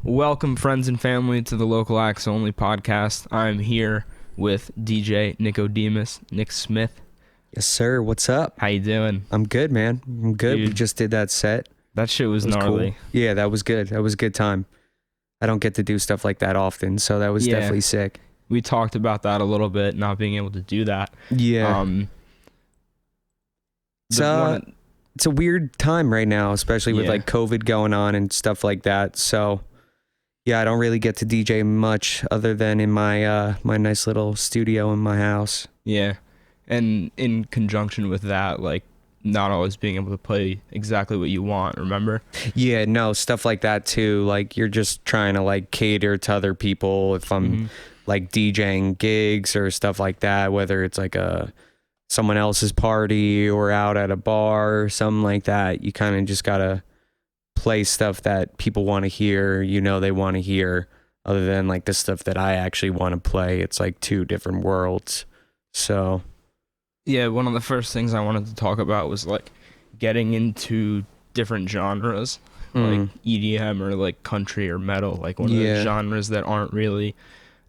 Welcome, friends and family, to the Local Acts Only podcast. I'm here with DJ Nicodemus, Nick Smith. Yes, sir. What's up? How you doing? I'm good, man. I'm good. Dude, we just did that set. That shit was gnarly. Cool. Yeah, that was good. That was a good time. I don't get to do stuff like that often, so that was definitely sick. We talked about that a little bit, not being able to do that. Yeah. It's a weird time right now, especially with like COVID going on and stuff like that. So yeah, I don't really get to DJ much other than in my my nice little studio in my house. Yeah. And in conjunction with that, like not always being able to play exactly what you want, remember? Yeah, no, stuff like that too. Like you're just trying to like cater to other people if I'm like DJing gigs or stuff like that, whether it's like someone else's party or out at a bar or something like that. You kind of just gotta play stuff that people want to hear, they want to hear, other than like the stuff that I actually want to play. It's like two different worlds. So yeah, one of the first things I wanted to talk about was like getting into different genres, like EDM or like country or metal, like one of the genres that aren't really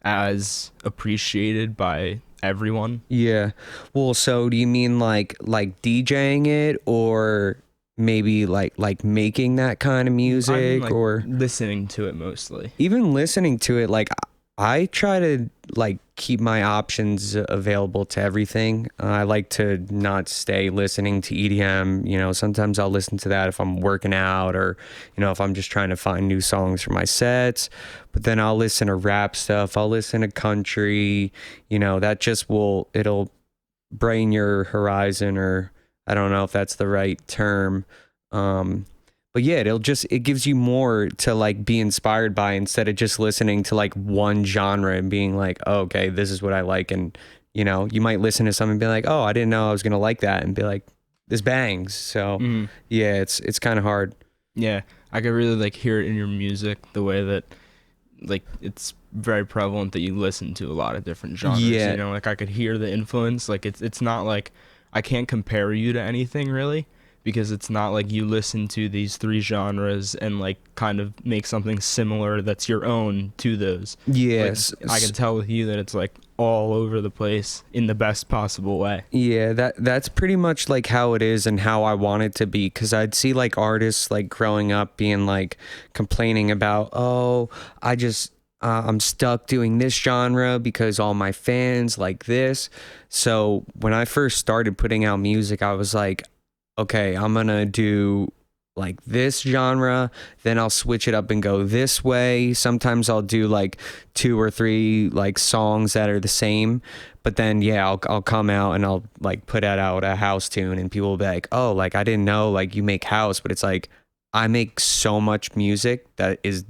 as appreciated by everyone. Yeah. Well, so do you mean like DJing it, or maybe like making that kind of music? I mean, like, or listening to it mostly? Even listening to it, like I try to like keep my options available to everything. I like to not stay listening to EDM. Sometimes I'll listen to that if I'm working out, or if I'm just trying to find new songs for my sets. But then I'll listen to rap stuff. I'll listen to country. That just it'll brighten your horizon, or I don't know if that's the right term. But yeah, it gives you more to like be inspired by, instead of just listening to like one genre and being like, oh, okay, this is what I like. And, you might listen to something and be like, oh, I didn't know I was going to like that, and be like, this bangs. So yeah, it's kind of hard. Yeah. I could really like hear it in your music, the way that like it's very prevalent that you listen to a lot of different genres. Yeah. Like I could hear the influence. Like it's not like I can't compare you to anything really, because it's not like you listen to these three genres and like kind of make something similar that's your own to those. Yes. Like, I can tell with you that it's like all over the place in the best possible way. Yeah, that's pretty much like how it is and how I want it to be, because I'd see like artists like growing up being like complaining about, oh, I'm stuck doing this genre because all my fans like this. So when I first started putting out music, I was like, okay, I'm gonna do like this genre, then I'll switch it up and go this way. Sometimes I'll do like 2 or 3 like songs that are the same, but then I'll come out and I'll like put out a house tune, and people will be like, oh, like I didn't know like you make house. But it's like I make so much music that is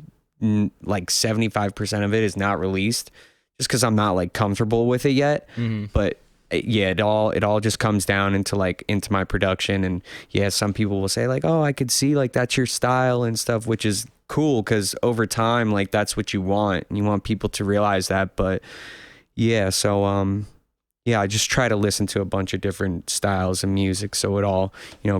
like 75% of it is not released, just because I'm not like comfortable with it yet. But yeah, it all just comes down into my production. And some people will say like, oh, I could see like that's your style and stuff, which is cool, because over time like that's what you want, and you want people to realize that. But so I just try to listen to a bunch of different styles of music, so it all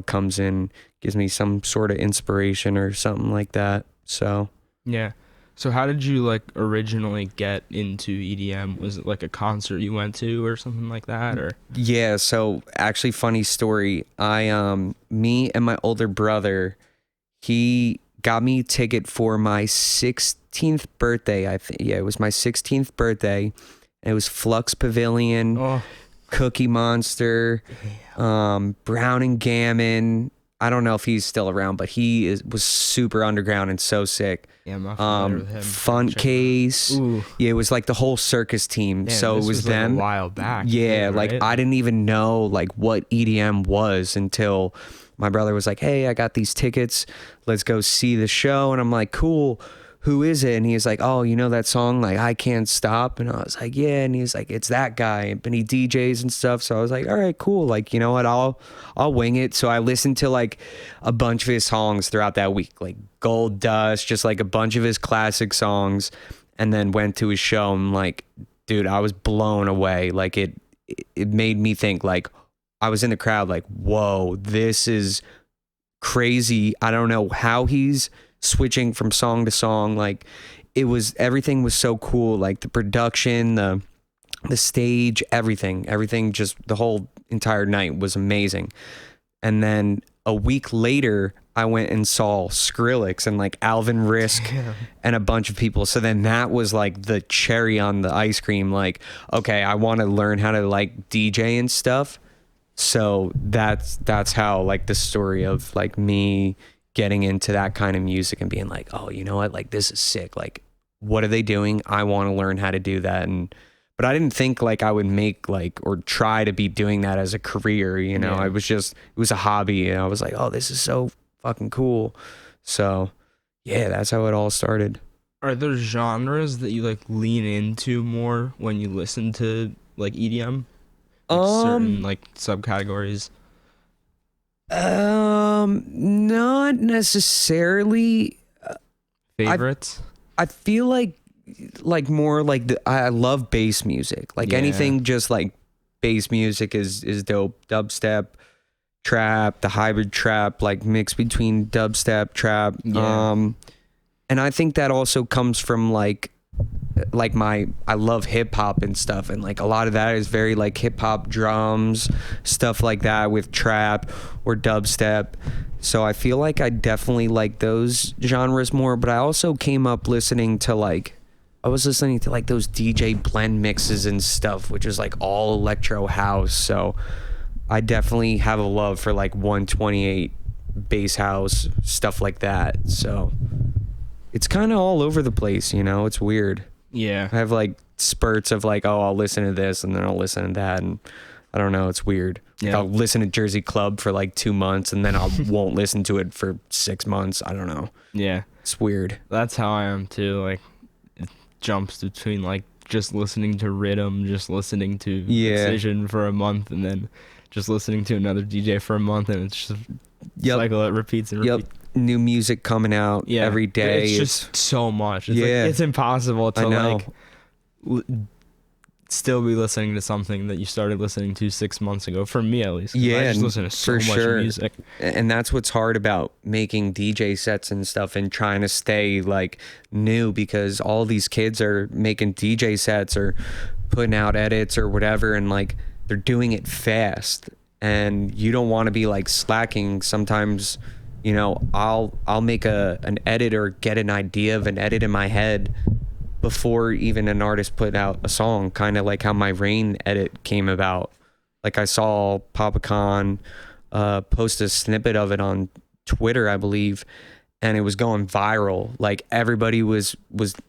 comes in, gives me some sort of inspiration or something like that. So yeah. So how did you like originally get into EDM? Was it like a concert you went to or something like that, or? Yeah, so actually funny story. Me and my older brother, he got me a ticket for my 16th birthday. I think it was my 16th birthday. And it was Flux Pavilion, Cookie Monster, Brown and Gammon. I don't know if he's still around, but was super underground and so sick. Yeah, I'm not familiar with him. Fun Case. Yeah, it was like the whole circus team. Damn, so it was them. Like a while back. Yeah, too, like right? I didn't even know like what EDM was until my brother was like, hey, I got these tickets. Let's go see the show. And I'm like, cool. Who is it? And he's like, oh, you know that song, like I Can't Stop? And I was like, yeah. And he's like, it's that guy. And he DJs and stuff. So I was like, all right, cool. Like, you know what? I'll wing it. So I listened to like a bunch of his songs throughout that week, like Gold Dust, just like a bunch of his classic songs, and then went to his show. And like, dude, I was blown away. Like it made me think, like I was in the crowd like, whoa, this is crazy. I don't know how he's switching from song to song. Like everything was so cool. Like the production, the stage, everything, just the whole entire night was amazing. And then a week later, I went and saw Skrillex and like Alvin Risk and a bunch of people. So then that was like the cherry on the ice cream. Like, okay, I want to learn how to like DJ and stuff. So that's how like the story of like me getting into that kind of music and being like, oh, you know what? Like, this is sick. Like, what are they doing? I want to learn how to do that. But I didn't think like I would make like, or try to be doing that as a career, you know. Yeah. It was a hobby, and I was like, oh, this is so fucking cool. So yeah, that's how it all started. Are there genres that you like lean into more when you listen to like EDM? Like certain like subcategories? Not necessarily. Favorites? I feel like more like I love bass music. Like anything just like bass music is dope. Dubstep, trap, the hybrid trap, like mix between dubstep, trap. Yeah. And I think that also comes from like I love hip hop and stuff, and like a lot of that is very like hip hop drums, stuff like that with trap or dubstep. So I feel like I definitely like those genres more, but I also came up listening to like those DJ blend mixes and stuff, which is like all electro house. So I definitely have a love for like 128 bass house, stuff like that. So it's kind of all over the place, you know. It's weird. Yeah. I have like spurts of like, oh, I'll listen to this and then I'll listen to that, and I don't know, it's weird. Yeah. Like I'll listen to Jersey Club for like 2 months and then I won't listen to it for 6 months. I don't know. Yeah. It's weird. That's how I am too. Like it jumps between like just listening to Rhythm, just listening to Precision for a month, and then just listening to another DJ for a month, and it's just cycle that repeats and repeats. New music coming out every day. It's just so much. It's like, it's impossible to like still be listening to something that you started listening to 6 months ago. For me, at least. Yeah, I just listen to so much music. And that's what's hard about making DJ sets and stuff and trying to stay like new, because all these kids are making DJ sets or putting out edits or whatever, and like they're doing it fast, and you don't want to be like slacking. Sometimes, you know, I'll make an edit or get an idea of an edit in my head before even an artist put out a song, kind of like how my Rain edit came about. Like I saw Papa Khan post a snippet of it on Twitter, I believe, and it was going viral. Like everybody was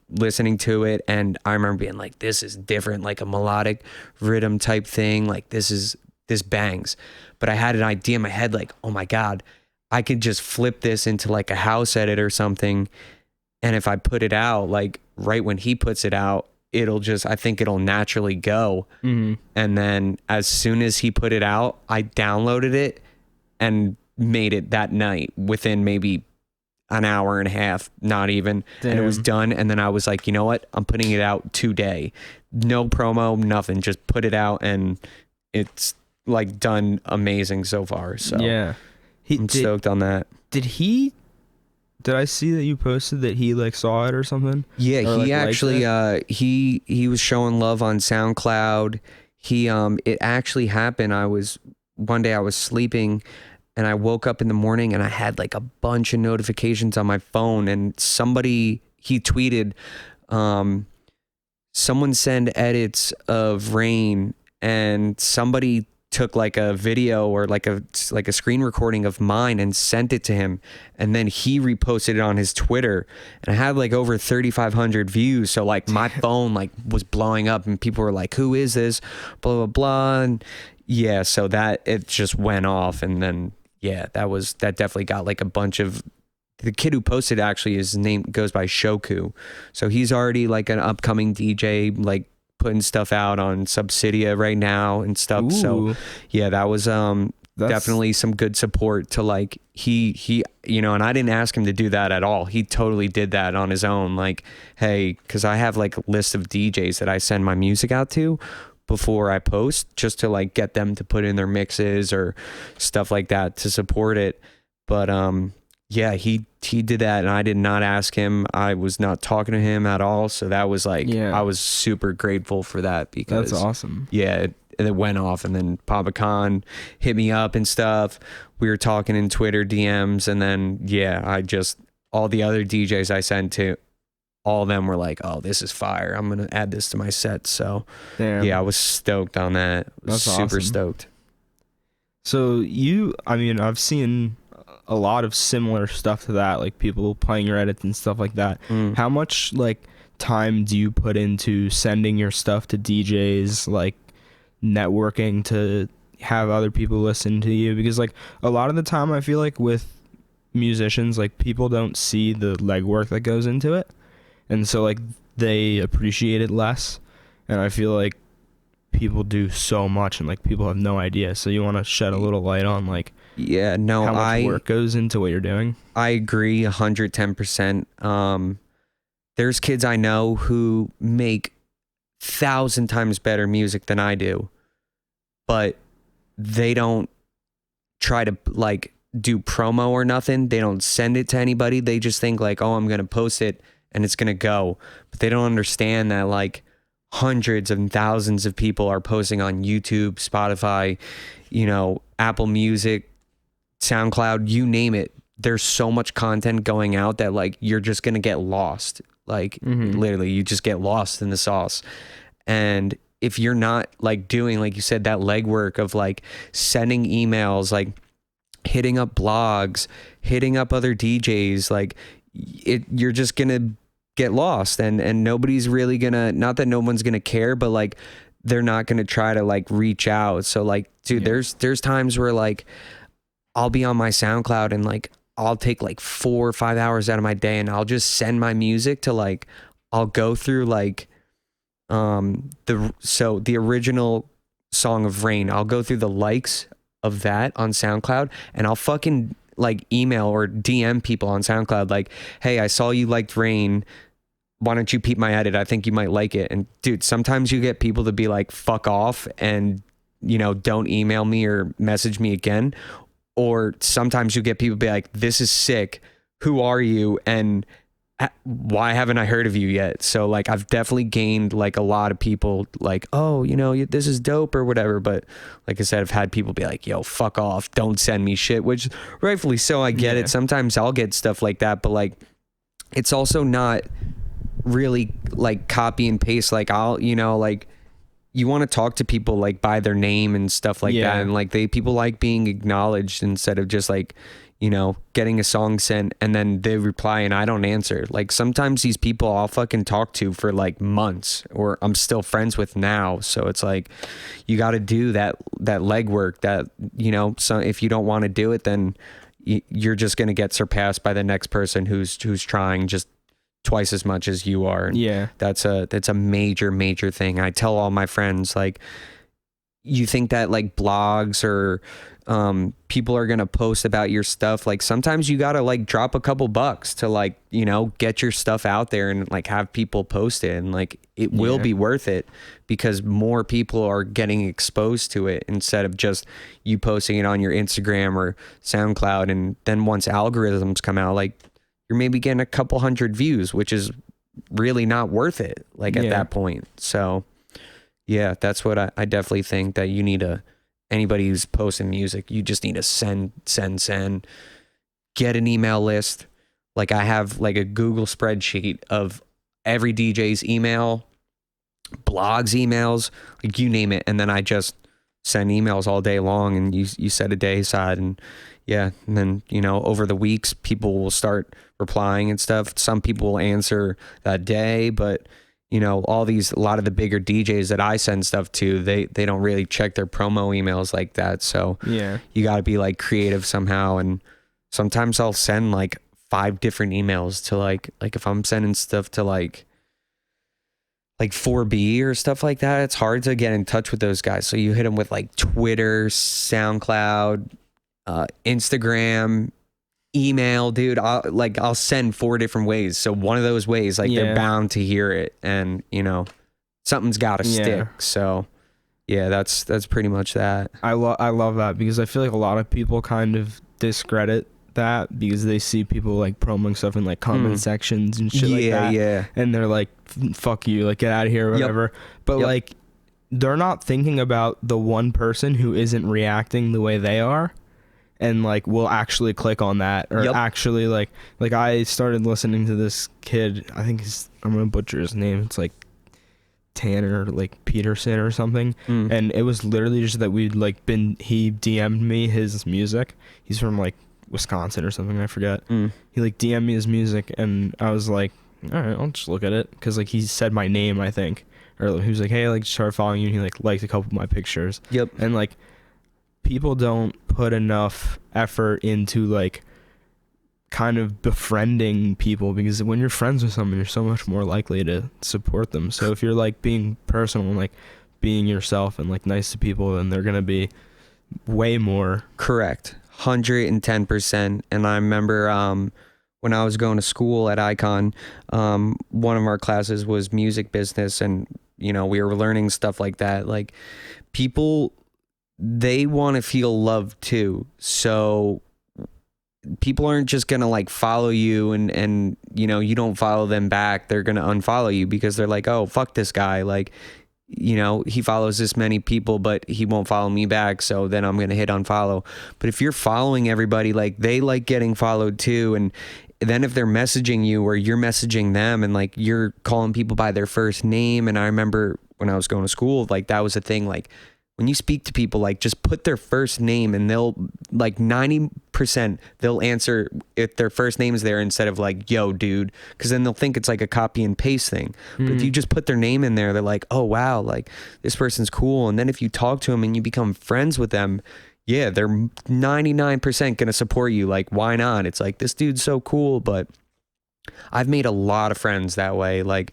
listening to it, and I remember being like, this is different, like a melodic rhythm type thing, like this bangs. But I had an idea in my head like, oh my God, I could just flip this into like a house edit or something, and if I put it out like right when he puts it out, I think it'll naturally go. Mm-hmm. And then as soon as he put it out, I downloaded it and made it that night within maybe an hour and a half, not even. Damn. And it was done. And then I was like, you know what? I'm putting it out today. No promo, nothing. Just put it out, and it's like done amazing so far. So yeah, I'm stoked on that. Did I see that you posted that he like saw it or something? Yeah, or, he actually he was showing love on SoundCloud. It actually happened. One day I was sleeping, and I woke up in the morning and I had like a bunch of notifications on my phone, and he tweeted, someone send edits of Rain, and somebody took like a video or like a screen recording of mine and sent it to him, and then he reposted it on his Twitter, and I had like over 3,500 views. So like my phone like was blowing up, and people were like, who is this, blah blah blah. And yeah, so that it just went off. And then that definitely got like a bunch of, the kid who posted, actually his name goes by Shoku, so he's already like an upcoming DJ, like putting stuff out on Subsidia right now and stuff. Ooh. So yeah, that was definitely some good support to like he you know, and I didn't ask him to do that at all. He totally did that on his own. Like, hey, because I have like a list of DJs that I send my music out to before I post, just to like get them to put in their mixes or stuff like that to support it. But yeah, he did that, and I did not ask him. I was not talking to him at all. So that was like, I was super grateful for that, because that's awesome. Yeah, it went off, and then Papa Khan hit me up and stuff. We were talking in Twitter DMs, and then all the other DJs I sent to, all of them were like, "Oh, this is fire! I'm gonna add this to my set." So, I was stoked on that. That's super awesome. Stoked. So I've seen a lot of similar stuff to that, like people playing your edits and stuff like that. How much like time do you put into sending your stuff to DJs, like networking to have other people listen to you? Because like a lot of the time I feel like with musicians, like people don't see the legwork that goes into it, and so like they appreciate it less, and I feel like people do so much and like people have no idea. So you want to shed a little light on like how much work goes into what you're doing? I agree 110%. There's kids I know who make 1,000 times better music than I do, but they don't try to like do promo or nothing. They don't send it to anybody. They just think like, oh, I'm going to post it and it's going to go. But they don't understand that like hundreds and thousands of people are posting on YouTube, Spotify, Apple Music, SoundCloud, you name it. There's so much content going out that like you're just going to get lost. Like literally you just get lost in the sauce. And if you're not like doing, like you said, that legwork of like sending emails, like hitting up blogs, hitting up other DJs, like you're just going to get lost, and nobody's really gonna, not that no one's gonna care, but like they're not gonna try to like reach out. So like, dude, there's times where like I'll be on my SoundCloud and like I'll take like 4 or 5 hours out of my day and I'll just send my music to like, I'll go through like the original Song of Rain, I'll go through the likes of that on SoundCloud, and I'll fucking like email or DM people on SoundCloud like, hey, I saw you liked Rain, why don't you peep my edit? I think you might like it. And dude, sometimes you get people to be like, fuck off, and don't email me or message me again. Or sometimes you get people be like, this is sick, who are you, and why haven't I heard of you yet? So like I've definitely gained like a lot of people like, oh, this is dope or whatever. But like I said, I've had people be like, yo, fuck off, don't send me shit, which rightfully so, I get it. Sometimes I'll get stuff like that, but like it's also not really like copy and paste. Like I'll, like you want to talk to people like by their name and stuff like that. And like people like being acknowledged instead of just like, getting a song sent and then they reply and I don't answer. Like sometimes these people I'll fucking talk to for like months, or I'm still friends with now. So it's like, you got to do that legwork that, so if you don't want to do it, then you're just going to get surpassed by the next person who's trying just twice as much as you are. And that's a major thing. I tell all my friends, like, you think that like blogs or people are gonna post about your stuff, like sometimes you gotta like drop a couple bucks to like get your stuff out there and like have people post it, and like it will be worth it because more people are getting exposed to it instead of just you posting it on your Instagram or SoundCloud. And then once algorithms come out, like you're maybe getting a couple hundred views, which is really not worth it like at that point. So yeah, that's what I definitely think, that you need to, anybody who's posting music, you just need to send, get an email list. Like I have like a Google spreadsheet of every DJ's email, blogs emails, like you name it. And then I just send emails all day long, and you set a day aside, and and then, over the weeks, people will start replying and stuff. Some people will answer that day, but a lot of the bigger DJs that I send stuff to, they don't really check their promo emails like that. So you got to be like creative somehow. And sometimes I'll send like 5 different emails to like if I'm sending stuff to like 4B or stuff like that, it's hard to get in touch with those guys. So you hit them with like Twitter, SoundCloud, Instagram, email, dude. I'll send 4 different ways. So one of those ways, like they're bound to hear it, and something's got to stick. So yeah, that's pretty much that. I love that, because I feel like a lot of people kind of discredit that because they see people like promoting stuff in like comment sections and shit like that. Yeah. And they're like, fuck you, like get out of here or whatever. But like they're not thinking about the one person who isn't reacting the way they are and like will actually click on that or actually like I started listening to this kid, I think I'm gonna butcher his name, it's like Tanner like Peterson or something, and it was literally just that he DM'd me his music. He's from like Wisconsin or something, I forget. He like DM'd me his music and I was like, all right, I'll just look at it because like he said my name, I think, or he was like, hey, like start following you, and he like liked a couple of my pictures. And like people don't put enough effort into like kind of befriending people, because when you're friends with someone, you're so much more likely to support them. So if you're like being personal and like being yourself and like nice to people, then they're gonna be way more. Correct. 110%. And I remember when I was going to school at Icon, one of our classes was music business, and you know, we were learning stuff like that. Like people, they want to feel loved too. So people aren't just gonna like follow you and you know, you don't follow them back, they're gonna unfollow you because they're like, oh fuck this guy, like, you know, he follows this many people but he won't follow me back, so then I'm gonna hit unfollow. But if you're following everybody, like they like getting followed too, and then if they're messaging you or you're messaging them and like you're calling people by their first name. And I remember when I was going to school, like that was a thing, like when you speak to people, like just put their first name and they'll like 90% they'll answer if their first name is there instead of like, yo dude, because then they'll think it's like a copy and paste thing. But if you just put their name in there, they're like, oh wow, like this person's cool. And then if you talk to them and you become friends with them, yeah, they're 99% gonna support you. Like why not? It's like, this dude's so cool. But I've made a lot of friends that way, like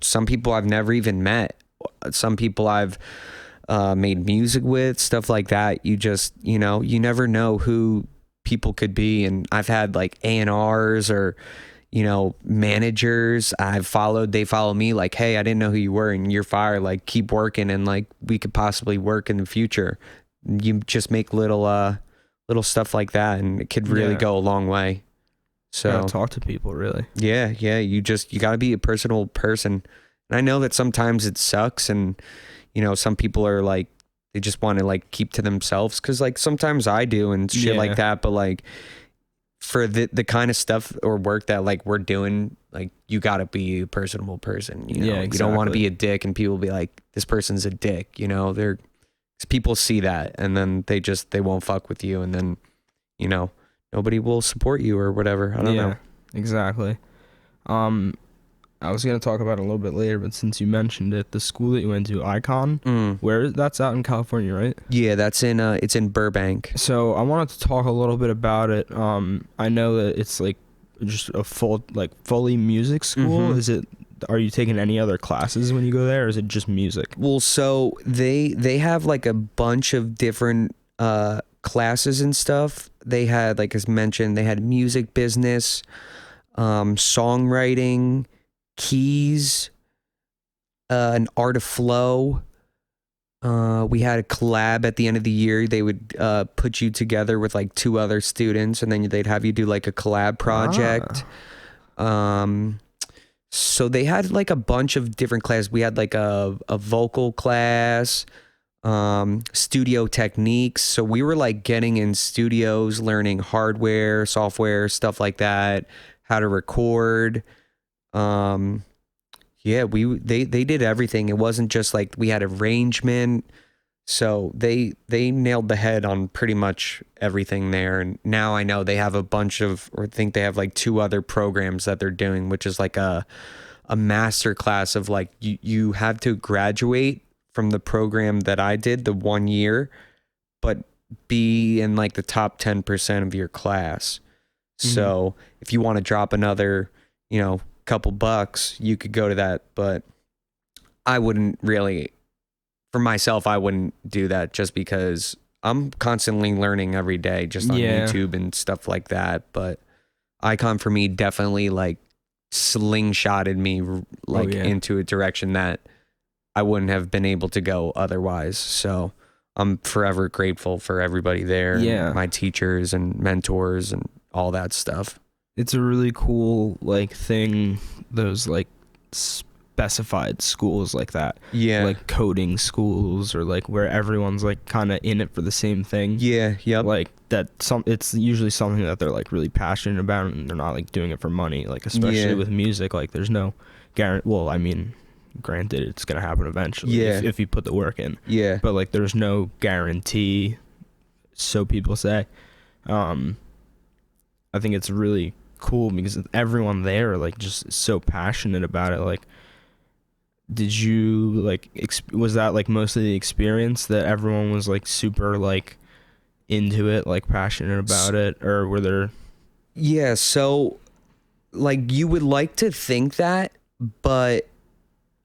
some people I've never even met, some people I've made music with, stuff like that. You just, you know, you never know who people could be. And I've had like A&Rs or, you know, managers they follow me like, hey, I didn't know who you were and you're fire, like keep working and like we could possibly work in the future. You just make little stuff like that and it could really go a long way. So talk to people, really. Yeah. You got to be a personal person. And I know that sometimes it sucks, and you know, some people are like, they just want to like keep to themselves, because like sometimes I do and shit like that. But like for the kind of stuff or work that like we're doing, like you got to be a personable person. You know, exactly. You don't want to be a dick and people be like, this person's a dick. You know, people see that and then they won't fuck with you, and then, you know, nobody will support you or whatever. I don't know. Exactly. I was going to talk about it a little bit later, but since you mentioned it, the school that you went to, Icon, that's out in California, right? Yeah, that's it's in Burbank. So I wanted to talk a little bit about it. I know that it's like just a fully music school. Are you taking any other classes when you go there, or is it just music? Well, so they have like a bunch of different classes and stuff. They had, like as mentioned, they had music business, songwriting, keys, an art of flow. We had a collab at the end of the year. They would put you together with like 2 other students, and then they'd have you do like a collab project. So they had like a bunch of different classes. We had like a vocal class, studio techniques. So we were like getting in studios, learning hardware, software, stuff like that, how to record. They did everything. It wasn't just like we had arrangement. So they nailed the head on pretty much everything there. And now I know they have a bunch of, or think they have like 2 other programs that they're doing, which is like a master class of like, you have to graduate from the program that I did, the 1 year, but be in like the top 10% of your class. So if you want to drop another, you know, couple bucks, you could go to that. But I wouldn't really, for myself, I wouldn't do that, just because I'm constantly learning every day, just on YouTube and stuff like that. But Icon for me definitely like slingshotted me like into a direction that I wouldn't have been able to go otherwise. So I'm forever grateful for everybody there. Yeah. And my teachers and mentors and all that stuff. It's a really cool like thing, those like specified schools like that. Yeah. Like coding schools, or like where everyone's like kind of in it for the same thing. Yeah. Yep. Like that it's usually something that they're like really passionate about, and they're not like doing it for money, like especially with music. Like there's no guarantee. Well, I mean, granted it's gonna happen eventually if you put the work in. Yeah. But like there's no guarantee, so people say. I think it's really cool because everyone there like just is so passionate about it. Like, did you like was that like mostly the experience that everyone was like super like into it, like passionate about it, or were there? Yeah, so like you would like to think that, but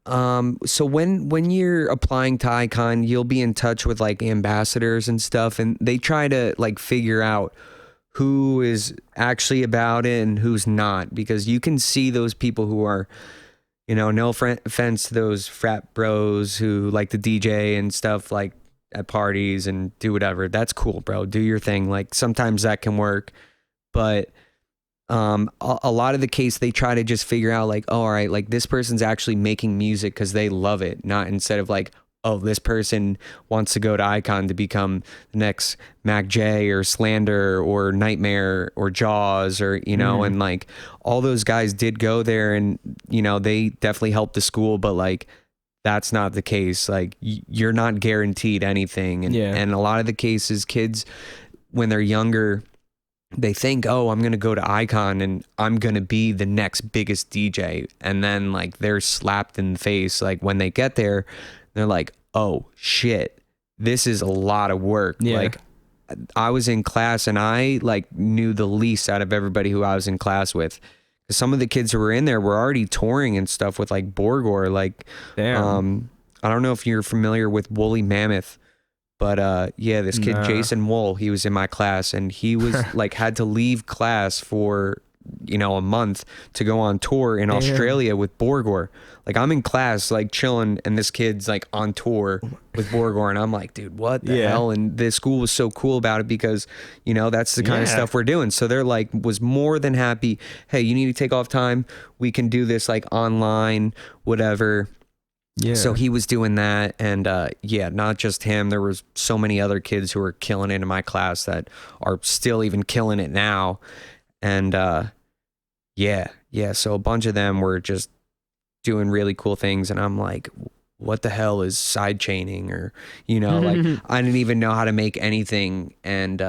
so when you're applying to Icon, you'll be in touch with like ambassadors and stuff, and they try to like figure out who is actually about it and who's not, because you can see those people who are, you know, no offense to those frat bros who like to DJ and stuff like at parties and do whatever. That's cool, bro. Do your thing. Like sometimes that can work, but a lot of the case they try to just figure out like, oh, all right, like this person's actually making music because they love it, not instead of like, oh, this person wants to go to Icon to become the next Mac J or Slander or Nightmare or Jaws, or, you know, and like all those guys did go there and, you know, they definitely helped the school, but like that's not the case. Like you're not guaranteed anything. And a lot of the cases, kids, when they're younger, they think, oh, I'm going to go to Icon and I'm going to be the next biggest DJ. And then like they're slapped in the face. Like when they get there, they're like, oh shit, this is a lot of work. Yeah. Like I was in class and I like knew the least out of everybody who I was in class with. Some of the kids who were in there were already touring and stuff with like Borgor. Like, Damn. I don't know if you're familiar with Woolly Mammoth, but yeah, this kid, Jason Wool, he was in my class and he was like had to leave class for, you know, a month to go on tour in Australia with Borgor. Like I'm in class like chilling and this kid's like on tour with Borgor, and I'm like, dude, what the hell? And the school was so cool about it because, you know, that's the kind of stuff we're doing. So they're like, was more than happy. Hey, you need to take off time. We can do this like online, whatever. Yeah. So he was doing that, and yeah, not just him. There was so many other kids who were killing it in my class that are still even killing it now. And yeah. So a bunch of them were just doing really cool things, and I'm like, what the hell is side chaining? Or, you know, like I didn't even know how to make anything. And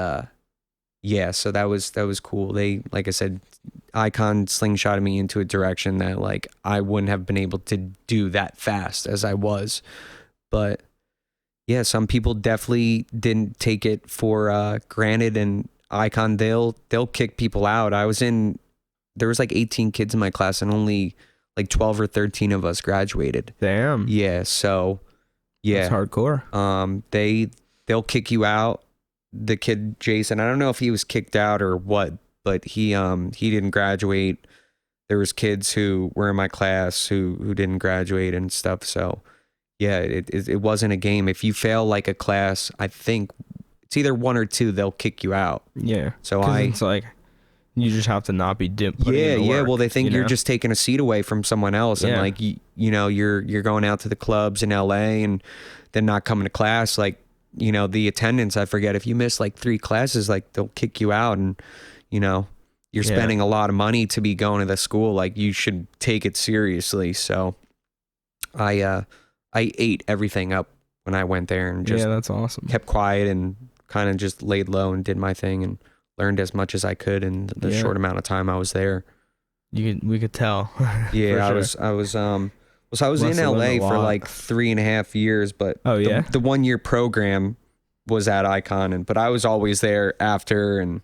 yeah, so that was cool. They, like I said, Icon slingshotted me into a direction that like I wouldn't have been able to do that fast as I was. But yeah, some people definitely didn't take it for granted, and Icon, they'll kick people out. There was like 18 kids in my class and only like 12 or 13 of us graduated. Damn. Yeah, so yeah. That's hardcore. They'll kick you out. The kid Jason, I don't know if he was kicked out or what, but he didn't graduate. There was kids who were in my class who didn't graduate and stuff. So yeah, it wasn't a game. If you fail like a class, I think it's either one or two, they'll kick you out. Yeah. So it's like you just have to not be putting in the yeah. work, Well, they think you're know? just taking a seat away from someone else, and like you know you're going out to the clubs in LA and then not coming to class. Like, you know, the attendance, I forget, if you miss like 3 classes, like they'll kick you out, and you know you're spending a lot of money to be going to the school. Like you should take it seriously. So I ate everything up when I went there and just that's awesome. Kept quiet and kind of just laid low and did my thing and learned as much as I could in the short amount of time I was there. We could tell. Yeah, I was in LA for like 3.5 years, but the 1 year program was at Icon, but I was always there after, and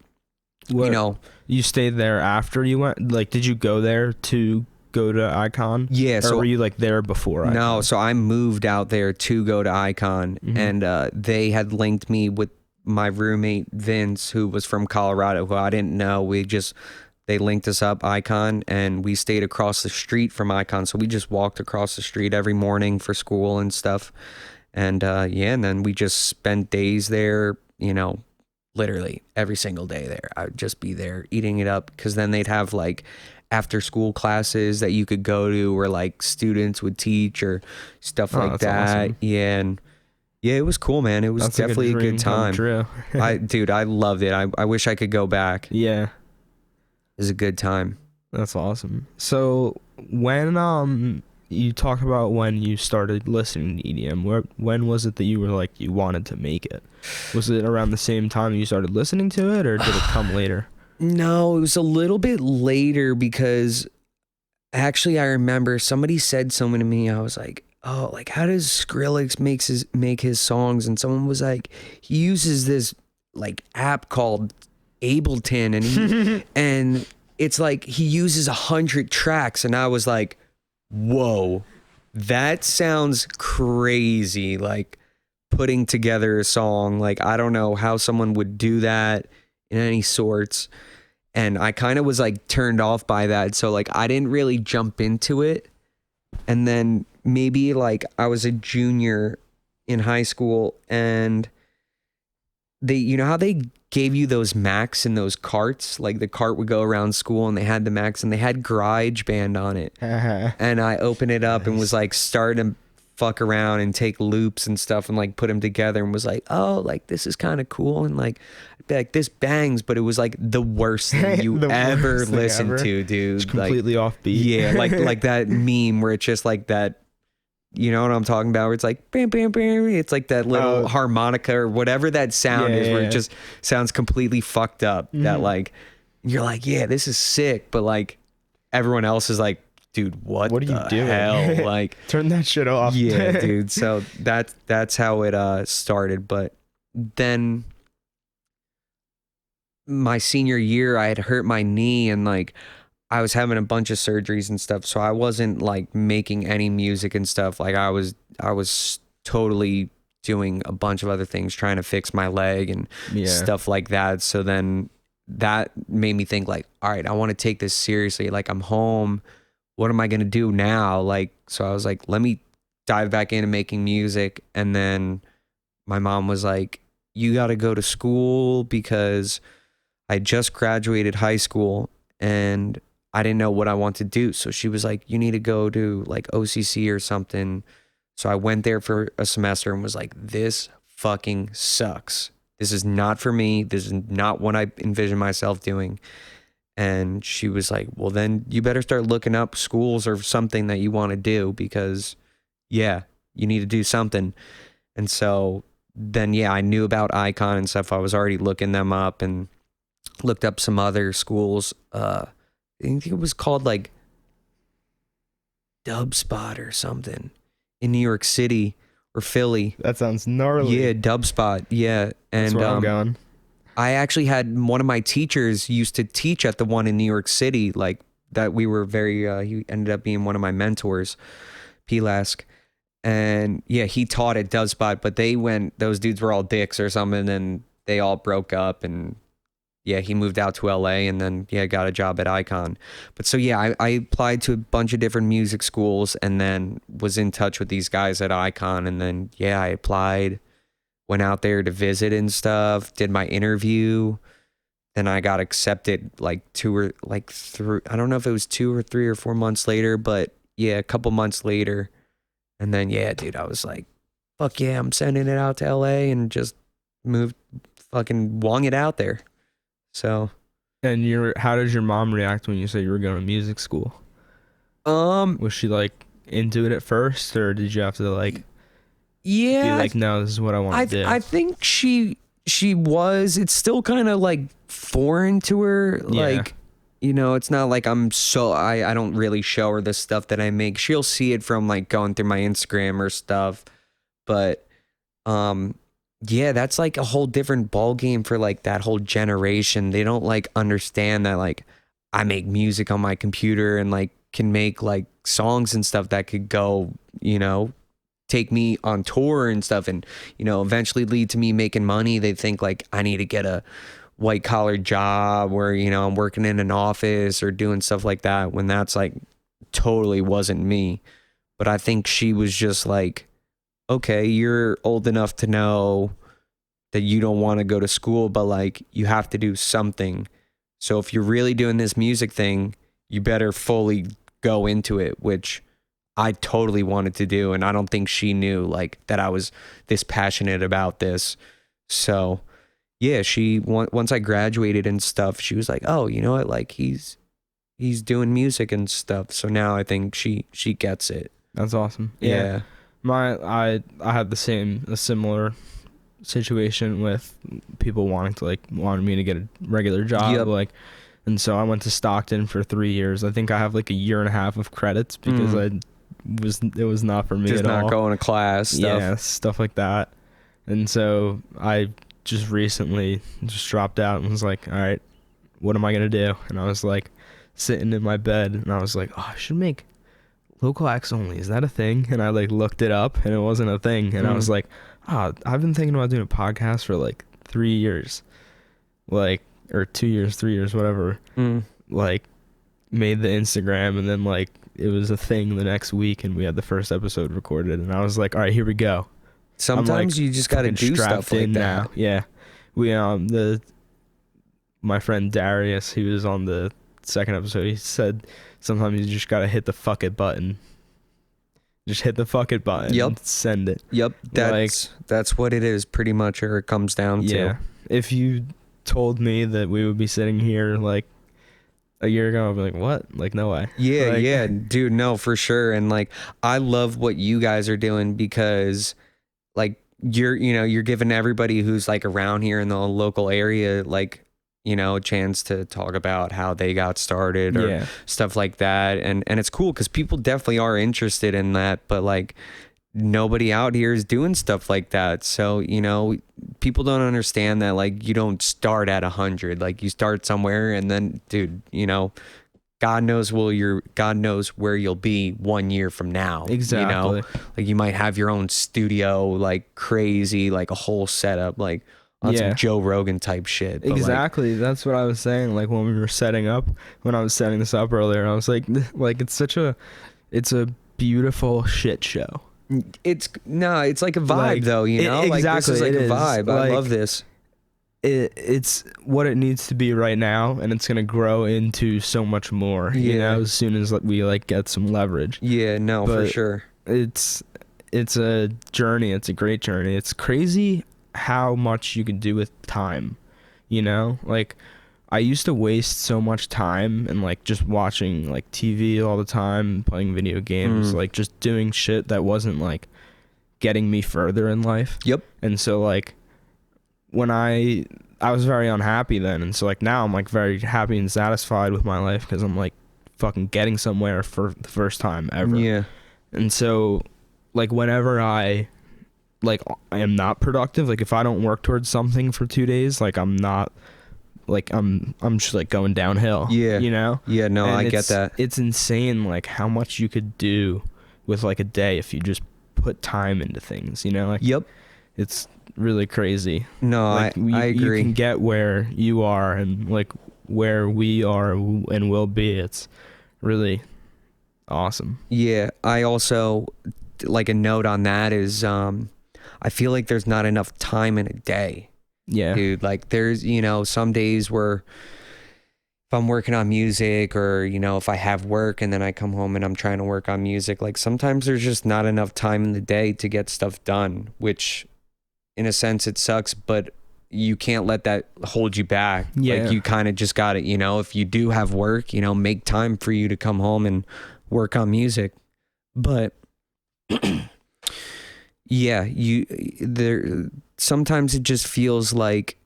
you know, you stayed there after you went. Like, did you go there to go to Icon? Yeah. Or were you like there before Icon? No, so I moved out there to go to Icon, and they had linked me with my roommate Vince, who was from Colorado, who I didn't know. They linked us up, Icon, and we stayed across the street from Icon. So we just walked across the street every morning for school and stuff. And and then we just spent days there, literally every single day there. I would just be there eating it up, because then they'd have like after school classes that you could go to where like students would teach or stuff like that. Awesome. Yeah, and yeah, it was cool, man. It was That's definitely like a good time. True. I loved it. I wish I could go back. Yeah. It was a good time. That's awesome. So when you talk about when you started listening to EDM, when was it that you were like you wanted to make it? Was it around the same time you started listening to it, or did it come later? No, it was a little bit later, because actually I remember somebody said something to me. I was like, oh, like how does Skrillex make his songs? And someone was like, he uses this like app called Ableton, and he and it's like he uses 100 tracks. And I was like, whoa, that sounds crazy. Like putting together a song, like I don't know how someone would do that in any sorts. And I kind of was like turned off by that. So like I didn't really jump into it. And then maybe like I was a junior in high school, and they, how they gave you those Macs in those carts, like the cart would go around school and they had the Macs and they had GarageBand on it. And I opened it up and was like starting to fuck around and take loops and stuff and like put them together, and was like, oh, like this is kind of cool. And like, I'd be like, this bangs, but it was like the worst thing you ever listened to, dude. It's completely offbeat. Yeah, like that meme where it's just like that, you know what I'm talking about? Where it's like, bam, bam, bam. It's like that little harmonica or whatever that sound is, where it just sounds completely fucked up. Mm-hmm. That like, you're like, yeah, this is sick. But like everyone else is like, dude, what are you doing? Hell? Like, turn that shit off. Yeah, dude. So that's how it started. But then my senior year, I had hurt my knee, and like I was having a bunch of surgeries and stuff, so I wasn't like making any music and stuff. Like I was totally doing a bunch of other things, trying to fix my leg and stuff like that. So then that made me think like, all right, I want to take this seriously. Like I'm home. What am I going to do now? Like, so I was like, let me dive back into making music. And then my mom was like, you got to go to school, because I just graduated high school and I didn't know what I want to do. So she was like, you need to go to like OCC or something. So I went there for a semester and was like, this fucking sucks. This is not for me. This is not what I envision myself doing. And she was like, well, then you better start looking up schools or something that you want to do, because you need to do something. And so then, I knew about Icon and stuff. I was already looking them up and looked up some other schools. I think it was called like Dub Spot or something in New York City or Philly. That sounds gnarly. Yeah, Dub Spot. Yeah. And that's where I'm going. I actually had one of my teachers used to teach at the one in New York City, like that we were very, he ended up being one of my mentors, P-Lask. And he taught at Dub Spot, but those dudes were all dicks or something, and they all broke up, and he moved out to LA, and then got a job at Icon. But so I applied to a bunch of different music schools, and then was in touch with these guys at Icon, and then I applied, went out there to visit and stuff, did my interview. Then I got accepted like I don't know if it was 2 or 3 or 4 months later, but a couple months later. And then dude, I was like, fuck yeah, I'm sending it out to LA, and just fucking wung it out there. So, and how did your mom react when you said you were going to music school? Was she like into it at first, or did you have to like be like, no, this is what I want to do? I think she was. It's still kind of like foreign to her. Like, it's not like I don't really show her the stuff that I make. She'll see it from like going through my Instagram or stuff, but that's like a whole different ball game for like that whole generation. They don't like understand that like I make music on my computer and like can make like songs and stuff that could go, take me on tour and stuff, and eventually lead to me making money. They think like I need to get a white collar job where I'm working in an office or doing stuff like that, when that's like totally wasn't me. But I think she was just like okay, you're old enough to know that you don't want to go to school, but like you have to do something. So if you're really doing this music thing, you better fully go into it, which I totally wanted to do. And I don't think she knew like that I was this passionate about this. So yeah, once I graduated and stuff, she was like, oh, you know what? Like he's doing music and stuff. So now I think she gets it. That's awesome. Yeah. I had a similar situation with people wanted me to get a regular job. Yep. Like, and so I went to Stockton for 3 years. I think I have like a year and a half of credits because it was not for me just at all. Just not going to class stuff. Yeah, stuff like that. And so I just recently just dropped out and was like, all right, what am I going to do? And I was like sitting in my bed and I was like, oh, I should make local acts only. Is that a thing? And I like looked it up and it wasn't a thing. And I was like, I've been thinking about doing a podcast for like 3 years, like, or 2 years, 3 years, whatever. Like, made the Instagram and then like it was a thing the next week and we had the first episode recorded and I was like, all right, here we go. Sometimes you just got to do stuff like that. Now. Yeah. We, my friend Darius, he was on the second episode, he said sometimes you just got to hit the fuck it button. Just hit the fuck it button. Yep. And send it. Yep. That's what it is pretty much, or it comes down to. Yeah. If you told me that we would be sitting here like a year ago, I'd be like, what? Like, no way. Yeah. Like, yeah. Dude, no, for sure. And like, I love what you guys are doing because like you're giving everybody who's like around here in the local area, like, a chance to talk about how they got started or stuff like that. And it's cool because people definitely are interested in that, but like nobody out here is doing stuff like that. So, people don't understand that like you don't start at 100, like you start somewhere and then, dude, God knows where you'll be 1 year from now. Exactly. Like you might have your own studio, like crazy, like a whole setup, like on some Joe Rogan type shit. But exactly. Like, that's what I was saying. Like when we were when I was setting this up earlier, I was like it's a beautiful shit show. It's like a vibe like, though, exactly. Like this is like a vibe. Like, I love this. It's what it needs to be right now, and it's gonna grow into so much more. As soon as we like get some leverage. Yeah, no, but for sure. It's a journey. It's a great journey. It's crazy how much you can do with time. Like I used to waste so much time and like just watching like TV all the time, playing video games, like just doing shit that wasn't like getting me further in life. Yep. And so like when I was very unhappy then, and so like now I'm like very happy and satisfied with my life because I'm like fucking getting somewhere for the first time ever. Yeah. And so like whenever I am not productive, like if I don't work towards something for 2 days, like I'm not, like I'm just like going downhill. Yeah. Yeah, no, and I get that. It's insane like how much you could do with like a day if you just put time into things, like yep. It's really crazy. No, like, I agree. You can get where you are and like where we are and will be. It's really awesome. Yeah. I also like a note on that is I feel like there's not enough time in a day. Yeah. Dude, like there's, some days where if I'm working on music or, if I have work and then I come home and I'm trying to work on music, like sometimes there's just not enough time in the day to get stuff done, which in a sense it sucks, but you can't let that hold you back. Yeah. Like you kind of just got to, if you do have work, make time for you to come home and work on music. But yeah, sometimes it just feels like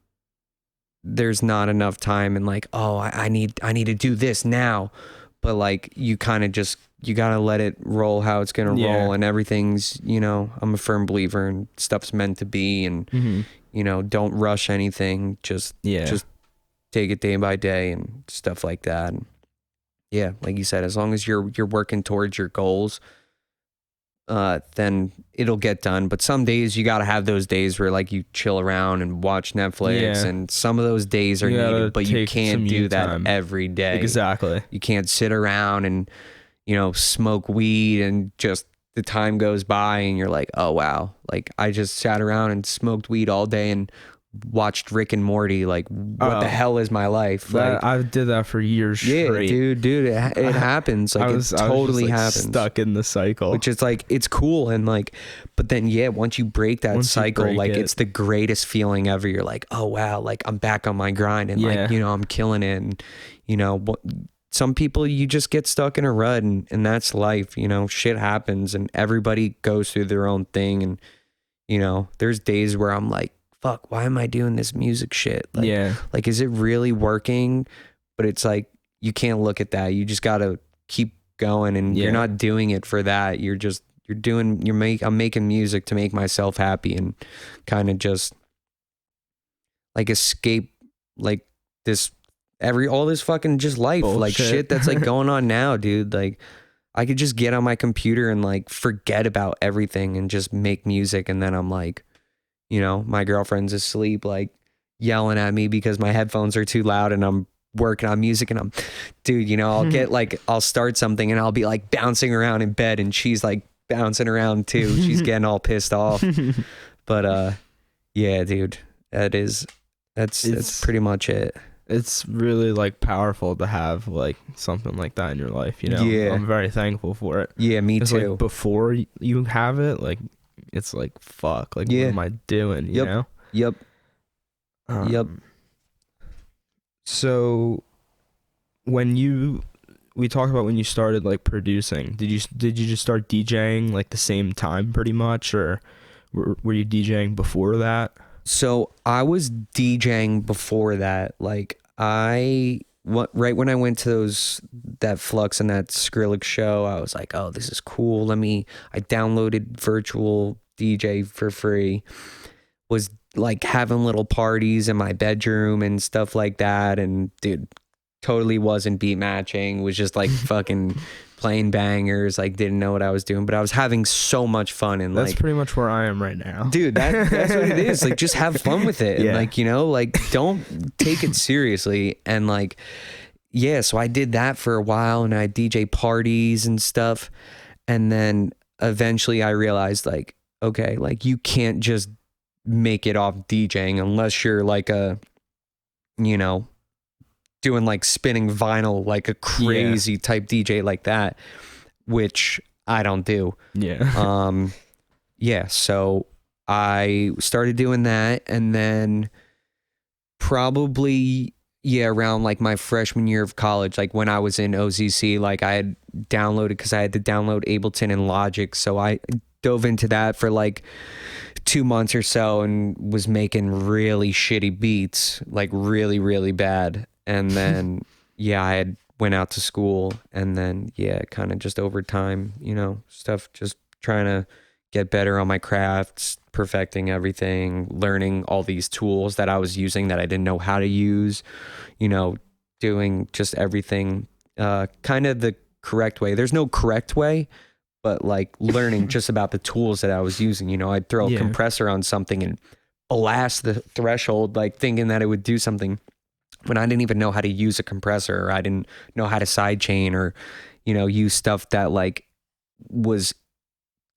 there's not enough time and like, oh, I need to do this now. But like you kind of just, you got to let it roll how it's going to roll, and everything's, I'm a firm believer and stuff's meant to be, and don't rush anything. Just take it day by day and stuff like that. And yeah, like you said, as long as you're working towards your goals, then it'll get done. But some days you got to have those days where like you chill around and watch Netflix, and some of those days are needed, but you can't do that every day. Exactly. You can't sit around and, smoke weed and just the time goes by and you're like, oh wow, like I just sat around and smoked weed all day and watched Rick and Morty. Like, what the hell is my life? Like, I did that for years straight. Dude, it happens. Like, it totally happens. Stuck in the cycle, which is like, it's cool. And like, but then once you break that cycle, like it's the greatest feeling ever. You're like, oh wow, like I'm back on my grind and like, you know, I'm killing it. And you know, some people, you just get stuck in a rut, and that's life. You know, shit happens and everybody goes through their own thing. And you know, there's days where I'm like, fuck, why am I doing this music shit? Like, like, is it really working? But it's like, you can't look at that. You just got to keep going, and you're not doing it for that. I'm making music to make myself happy and kind of just like escape like all this fucking just life, bullshit. Like shit that's like going on now, dude. Like, I could just get on my computer and like forget about everything and just make music. And then I'm like, you know, my girlfriend's asleep, like yelling at me because my headphones are too loud and I'm working on music, and dude, you know, I'll start something and I'll be like bouncing around in bed and she's like bouncing around too. She's getting all pissed off. But yeah, dude, that's pretty much it. It's really like powerful to have like something like that in your life, you know? Yeah. I'm very thankful for it. Yeah, me too. Like, before you have it, like, it's like, fuck, like, what am I doing, you know? Yep. So we talked about when you started like producing, did you just start DJing like the same time pretty much, or were you DJing before that? So I was DJing before that. Like, right when I went to that Flux and that Skrillex show, I was like, oh, this is cool. I downloaded Virtual DJ for free, was like having little parties in my bedroom and stuff like that. And dude, totally wasn't beat matching, was just like fucking playing bangers, like didn't know what I was doing, but I was having so much fun. And that's like, pretty much where I am right now, dude. That's what it is. Like, just have fun with it. And like, you know, like, don't take it seriously. And like, so I did that for a while, and I DJ parties and stuff. And then eventually I realized, like, okay, like, you can't just make it off DJing unless you're like you know, doing like spinning vinyl, like a crazy type DJ like that, which I don't do. So I started doing that, and then probably around like my freshman year of college, like when I was in OZC, like I had downloaded, because I had to download Ableton and Logic, so I dove into that for like 2 months or so and was making really shitty beats, like really, really bad. And then, I had went out to school, and then, kind of just over time, you know, stuff, just trying to get better on my crafts, perfecting everything, learning all these tools that I was using that I didn't know how to use, you know, doing just everything kind of the correct way. There's no correct way, but like learning just about the tools that I was using. You know, I'd throw a compressor on something and blast the threshold, like thinking that it would do something, when I didn't even know how to use a compressor, or I didn't know how to sidechain, or, you know, use stuff that like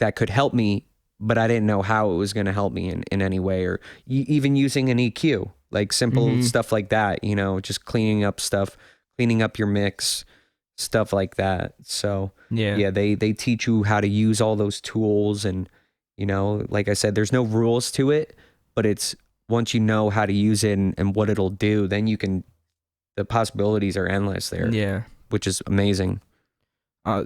that could help me, but I didn't know how it was going to help me in any way, or even using an EQ, like simple stuff like that, you know, just cleaning up your mix, stuff like that. So they teach you how to use all those tools. And, you know, like I said, there's no rules to it, but it's, once you know how to use it and what it'll do, then the possibilities are endless there. Which is amazing.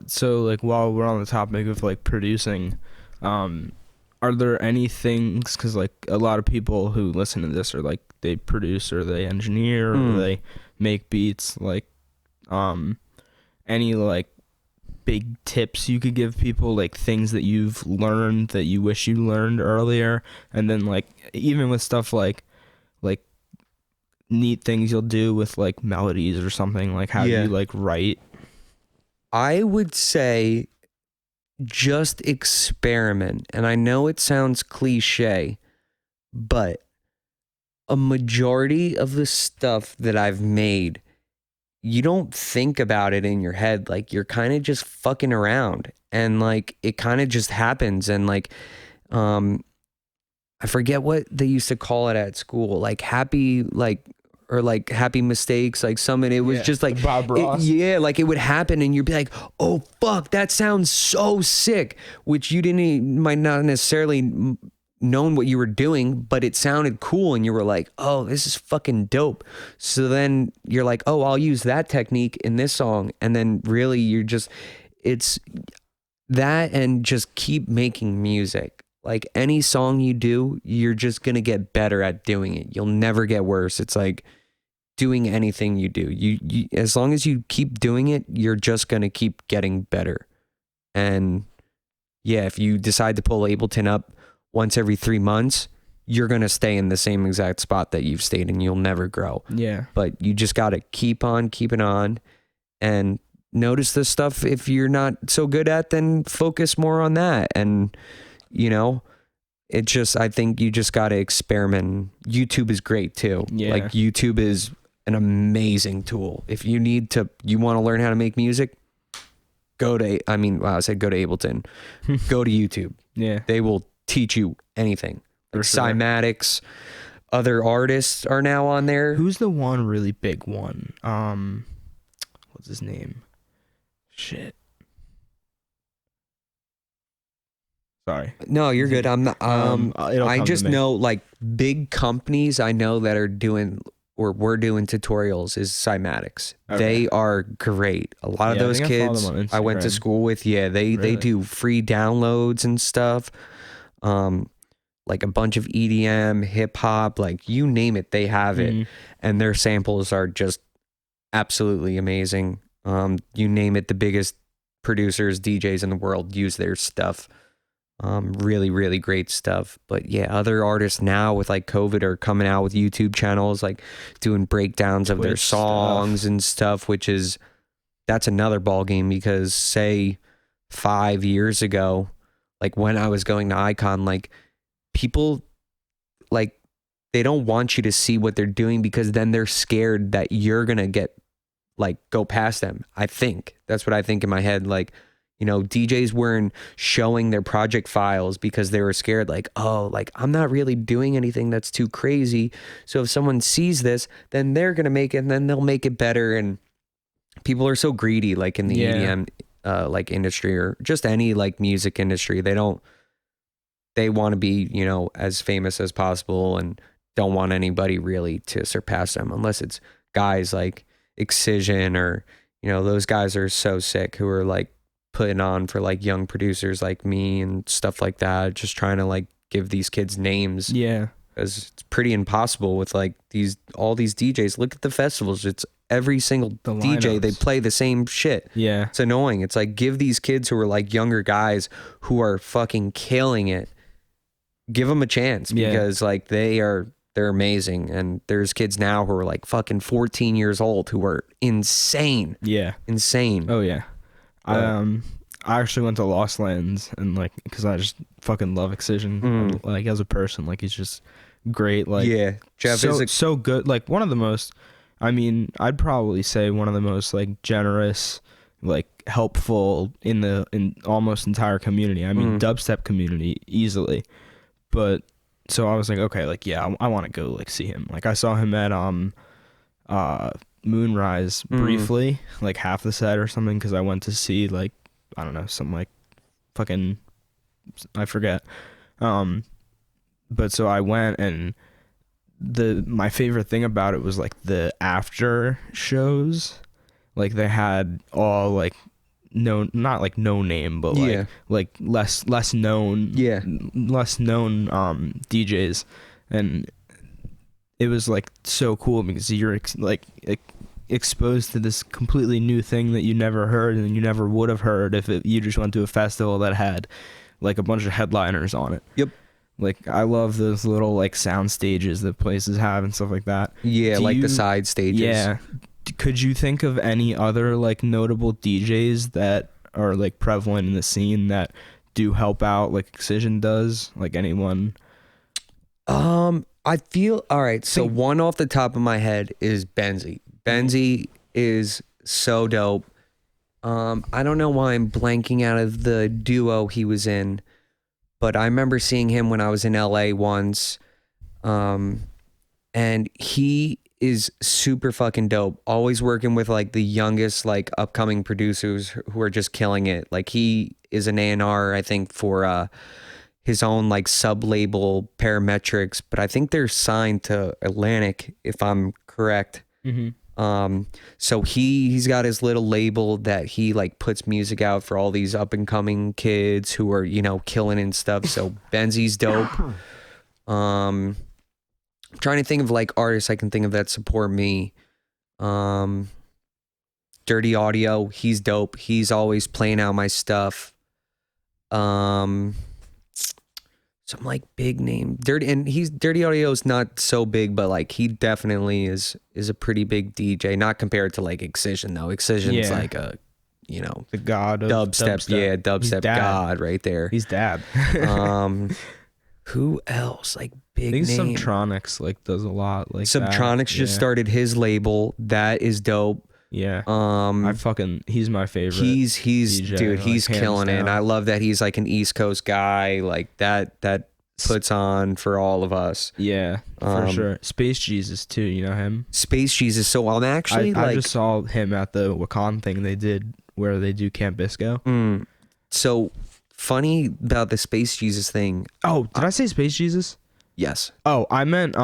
So like, while we're on the topic of like producing, are there any things, because like a lot of people who listen to this are like, they produce or they engineer or they make beats, like any like big tips you could give people, like things that you've learned that you wish you learned earlier? And then like, even with stuff like neat things you'll do with like melodies or something, like how do you like write? I would say just experiment. And I know it sounds cliche, but a majority of the stuff that I've made, you don't think about it in your head. Like you're kind of just fucking around, and like it kind of just happens. And like I forget what they used to call it at school, like happy, like, or like happy mistakes, like something. It was just like Bob Ross. like it would happen, and you'd be like, "Oh fuck, that sounds so sick," which might not necessarily known what you were doing, but it sounded cool, and you were like, "Oh, this is fucking dope." So then you're like, "Oh, I'll use that technique in this song," and then really it's that, and just keep making music. Like any song you do, you're just going to get better at doing it. You'll never get worse. It's like doing anything you do. You as long as you keep doing it, you're just going to keep getting better. And yeah, if you decide to pull Ableton up once every 3 months, you're going to stay in the same exact spot that you've stayed in. You'll never grow. Yeah. But you just got to keep on keeping on, and notice the stuff if you're not so good at, then focus more on that. And you know, I think you just got to experiment. YouTube is great too. Yeah. Like YouTube is an amazing tool. If you want to learn how to make music, go to Ableton. Go to YouTube. Yeah. They will teach you anything. Like For sure. Cymatics, other artists are now on there. Who's the one really big one? What's his name? Shit. Sorry. No, you're good. I'm not. I just to me. know like big companies I know that are doing or were doing tutorials is Cymatics. Okay. They are great. A lot of those I think I follow kids them on I went to Instagram. school with, they Really? do free downloads and stuff. Like a bunch of EDM, hip hop, like you name it, they have it. Mhm. And their samples are just absolutely amazing. You name it, the biggest producers, DJs in the world use their stuff. Really, really great stuff. But yeah, other artists now with like COVID are coming out with YouTube channels, like doing breakdowns of their Twitch songs stuff. and stuff, that's another ball game, because say 5 years ago, like when I was going to Icon, like people, like they don't want you to see what they're doing, because then they're scared that you're going to go past them. I think that's what I think in my head. Like, you know, DJs weren't showing their project files because they were scared, like, oh, like I'm not really doing anything that's too crazy. So if someone sees this, then they're going to make it, and then they'll make it better. And people are so greedy, like in the EDM like industry, or just any like music industry. They want to be, you know, as famous as possible, and don't want anybody really to surpass them, unless it's guys like Excision, or, you know, those guys are so sick, who are like putting on for like young producers like me and stuff like that, just trying to like give these kids names. Yeah. Because it's pretty impossible with like all these DJs. Look at the festivals. It's every single DJ, they play the same shit. Yeah. It's annoying. It's like, give these kids who are like younger guys who are fucking killing it, give them a chance, because like they're amazing. And there's kids now who are like fucking 14 years old who are insane. Yeah. Insane. Oh yeah. I actually went to Lost Lands, and like, because I just fucking love Excision. Like as a person, like he's just great. Like Jeff is so good. Like one of the most, I mean, I'd probably say one of the most like generous, like helpful in almost entire community. I mean, dubstep community easily. But so I was like, okay, like yeah, I want to go like see him. Like I saw him at Moonrise briefly, like half the set or something, because I went to see like, I don't know, some like fucking, I forget. But so I went, and my favorite thing about it was like the after shows. Like they had all like not like no name, but like less known DJs, and it was like so cool, because you're exposed to this completely new thing that you never heard, and you never would have heard if you just went to a festival that had like a bunch of headliners on it. Yep. Like I love those little like sound stages that places have and stuff like that. Yeah, like the side stages. Yeah. Could you think of any other like notable DJs that are like prevalent in the scene that do help out like Excision does? Like anyone? I feel all right. So one off the top of my head is Benzie. Benzie is so dope. I don't know why I'm blanking out of the duo he was in, but I remember seeing him when I was in LA once. And he is super fucking dope. Always working with like the youngest like upcoming producers who are just killing it. Like he is an A&R, I think, for his own like sub label Parametrics, but I think they're signed to Atlantic if I'm correct. So he's got his little label that he like puts music out for all these up and coming kids who are, you know, killing and stuff. So Benzi's dope. I'm trying to think of like artists I can think of that support me. Dirty Audio, he's dope. He's always playing out my stuff. Some like big name Dirty Audio is not so big, but like he definitely is a pretty big DJ. Not compared to like Excision though. Excision's like a, you know, the god of dubstep. Yeah, dubstep god right there. He's dad. Who else? Like big I think name. Subtronics like does a lot like Subtronics just started his label. That is dope. Yeah. He's my favorite. He's DJ, dude, he's like, killing it. down. And I love that he's like an East Coast guy. Like that puts on for all of us. Yeah, for sure. Space Jesus too, you know him? Space Jesus. So I'm actually I just saw him at the Wakan thing they did where they do Camp Bisco. So funny about the Space Jesus thing. Oh, did I say Space Jesus? Yes. Oh, I meant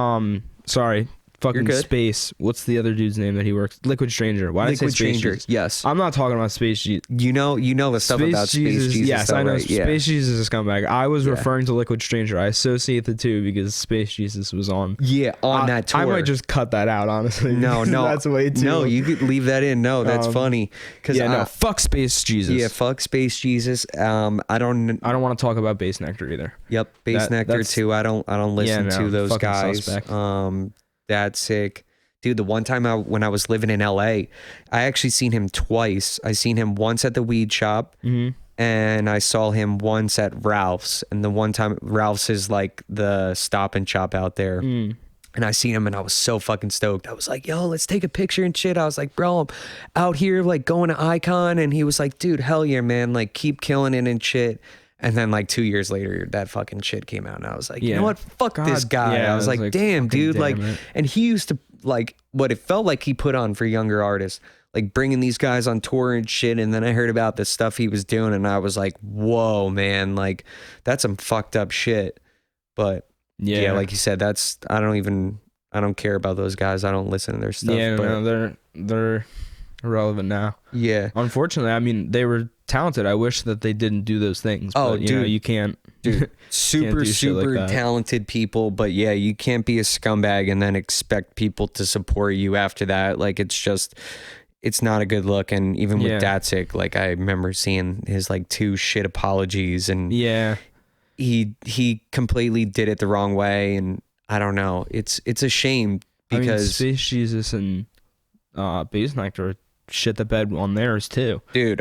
sorry. Fucking Space. What's the other dude's name that he works? Liquid Stranger. Why did I say Space Stranger? Jesus? Yes. I'm not talking about Space Jesus. You know the stuff about Space Jesus. Yes, though, I know. Right? Space Jesus is a scumbag. I was referring to Liquid Stranger. I associate the two because Space Jesus was on. Yeah, on that tour. I might just cut that out, honhonestly. No, that's way too. No, you could leave that in. No, that's funny. No, fuck Space Jesus. Yeah, fuck Space Jesus. I don't want to talk about Bass Nectar either. Yep, Bass Nectar too. I don't listen to those guys. Suspect. That's sick. Dude, the one time when I was living in LA, I actually seen him twice. I seen him once at the weed shop, and I saw him once at Ralph's. And the one time, Ralph's is like the Stop and Shop out there. And I seen him and I was so fucking stoked. I was like, yo, let's take a picture and shit. I was like, bro, I'm out here like going to Icon. And he was like, dude, hell yeah, man. Like keep killing it and shit. And then like 2 years later, that fucking shit came out. And I was like, you know what? Fuck this guy. Yeah, I was like, damn, dude. Like, it. and he used to like what it felt like he put on for younger artists, like bringing these guys on tour and shit. And then I heard about the stuff he was doing and I was like, whoa, man, like that's some fucked up shit. But yeah, like you said, I don't care about those guys. I don't listen to their stuff. Yeah, but no, they're irrelevant now. Yeah. Unfortunately, I mean, they were talented. I wish that they didn't do those things. Oh, but, you know, you can't. Dude, super like talented people, but yeah, you can't be a scumbag and then expect people to support you after that. Like it's not a good look. And even with Datsik, like I remember seeing his like 2 shit apologies and he completely did it the wrong way. And I don't know. It's a shame because Space Jesus and Bass Nectar shit the bed on theirs too, dude.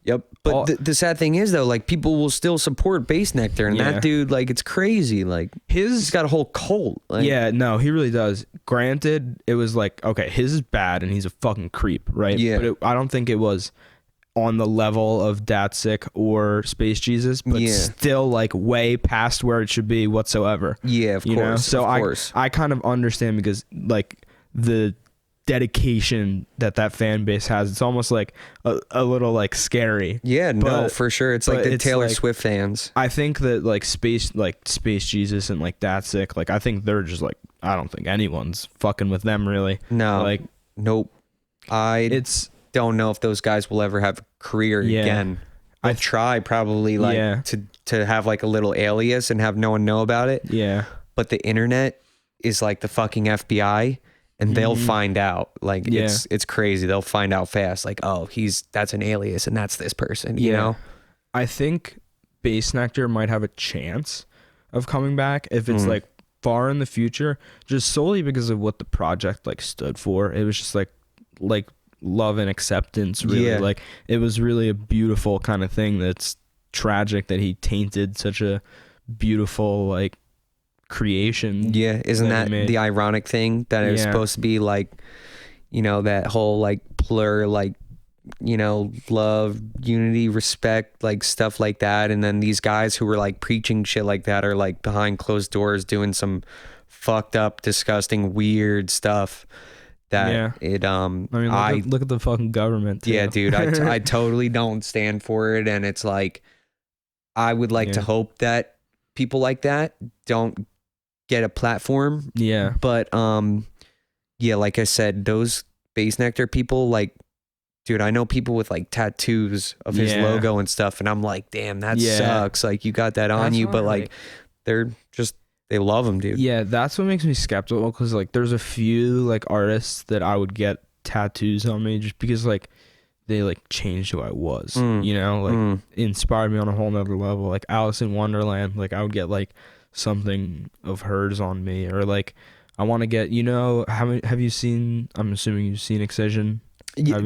Yep. But the sad thing is though, like people will still support Bass Nectar, and that dude, like it's crazy. Like he's got a whole cult. Like, yeah, no, he really does. Granted, it was like, okay, his is bad, and he's a fucking creep, right? Yeah. But I don't think it was on the level of Datsik or Space Jesus, but still like way past where it should be whatsoever. Yeah, of course. So I kind of understand because like the dedication that fan base has, it's almost like a little like scary. Yeah, no, for sure. It's like the Taylor Swift fans. I think that like Space Jesus and like Datsik, like I think they're just like, I don't think anyone's fucking with them really. No, like nope. Don't know if those guys will ever have a career again. I'll try probably like to have like a little alias and have no one know about it. Yeah, but the internet is like the fucking FBI. And they'll find out, like it's crazy. They'll find out fast, like, oh, that's an alias, and that's this person. You know, I think Bass Nectar might have a chance of coming back if it's like far in the future, just solely because of what the project like stood for. It was just like love and acceptance. Really, like it was really a beautiful kind of thing. That's tragic that he tainted such a beautiful like creation. Isn't that the ironic thing that it was supposed to be like you know, that whole like plur, like, you know, love, unity, respect, like stuff like that. And then these guys who were like preaching shit like that are like behind closed doors doing some fucked up, disgusting, weird stuff that I mean, look at the fucking government too. Yeah, dude, I totally don't stand for it. And it's like, I would like to hope that people like that don't get a platform. Yeah. But yeah, like I said, those Base Nectar people, like, dude, I know people with like tattoos of his logo and stuff, and I'm like, damn, that sucks. Like, you got that on you, but like, they're just, they love him, dude. Yeah, that's what makes me skeptical, because like there's a few like artists that I would get tattoos on me just because like they like changed who I was, you know, like inspired me on a whole nother level. Like Alice in Wonderland, like I would get like something of hers on me, or like I want to get, you know, have you seen, I'm assuming you've seen Excision.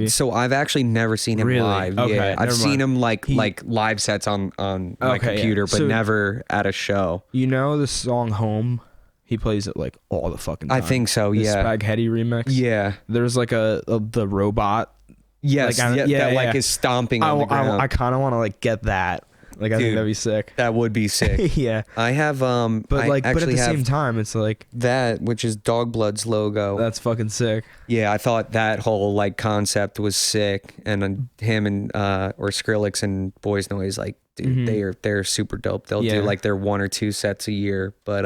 So I've actually never seen him live. Okay, yeah, I've seen him like live sets on my computer, but never at a show. You know the song Home? He plays it like all the fucking time. I think so, the Spaghetti remix. Yeah. There's like the robot. Yes, like, like is stomping on the ground. I kind of want to like get that. Like, I think that'd be sick. That would be sick. Yeah. I have but like, but at the same time, it's like that, which is Dog Blood's logo. That's fucking sick. Yeah, I thought that whole like concept was sick, and him and or Skrillex and Boys Noise, like, dude, they're super dope. They'll do like their 1 or 2 sets a year. But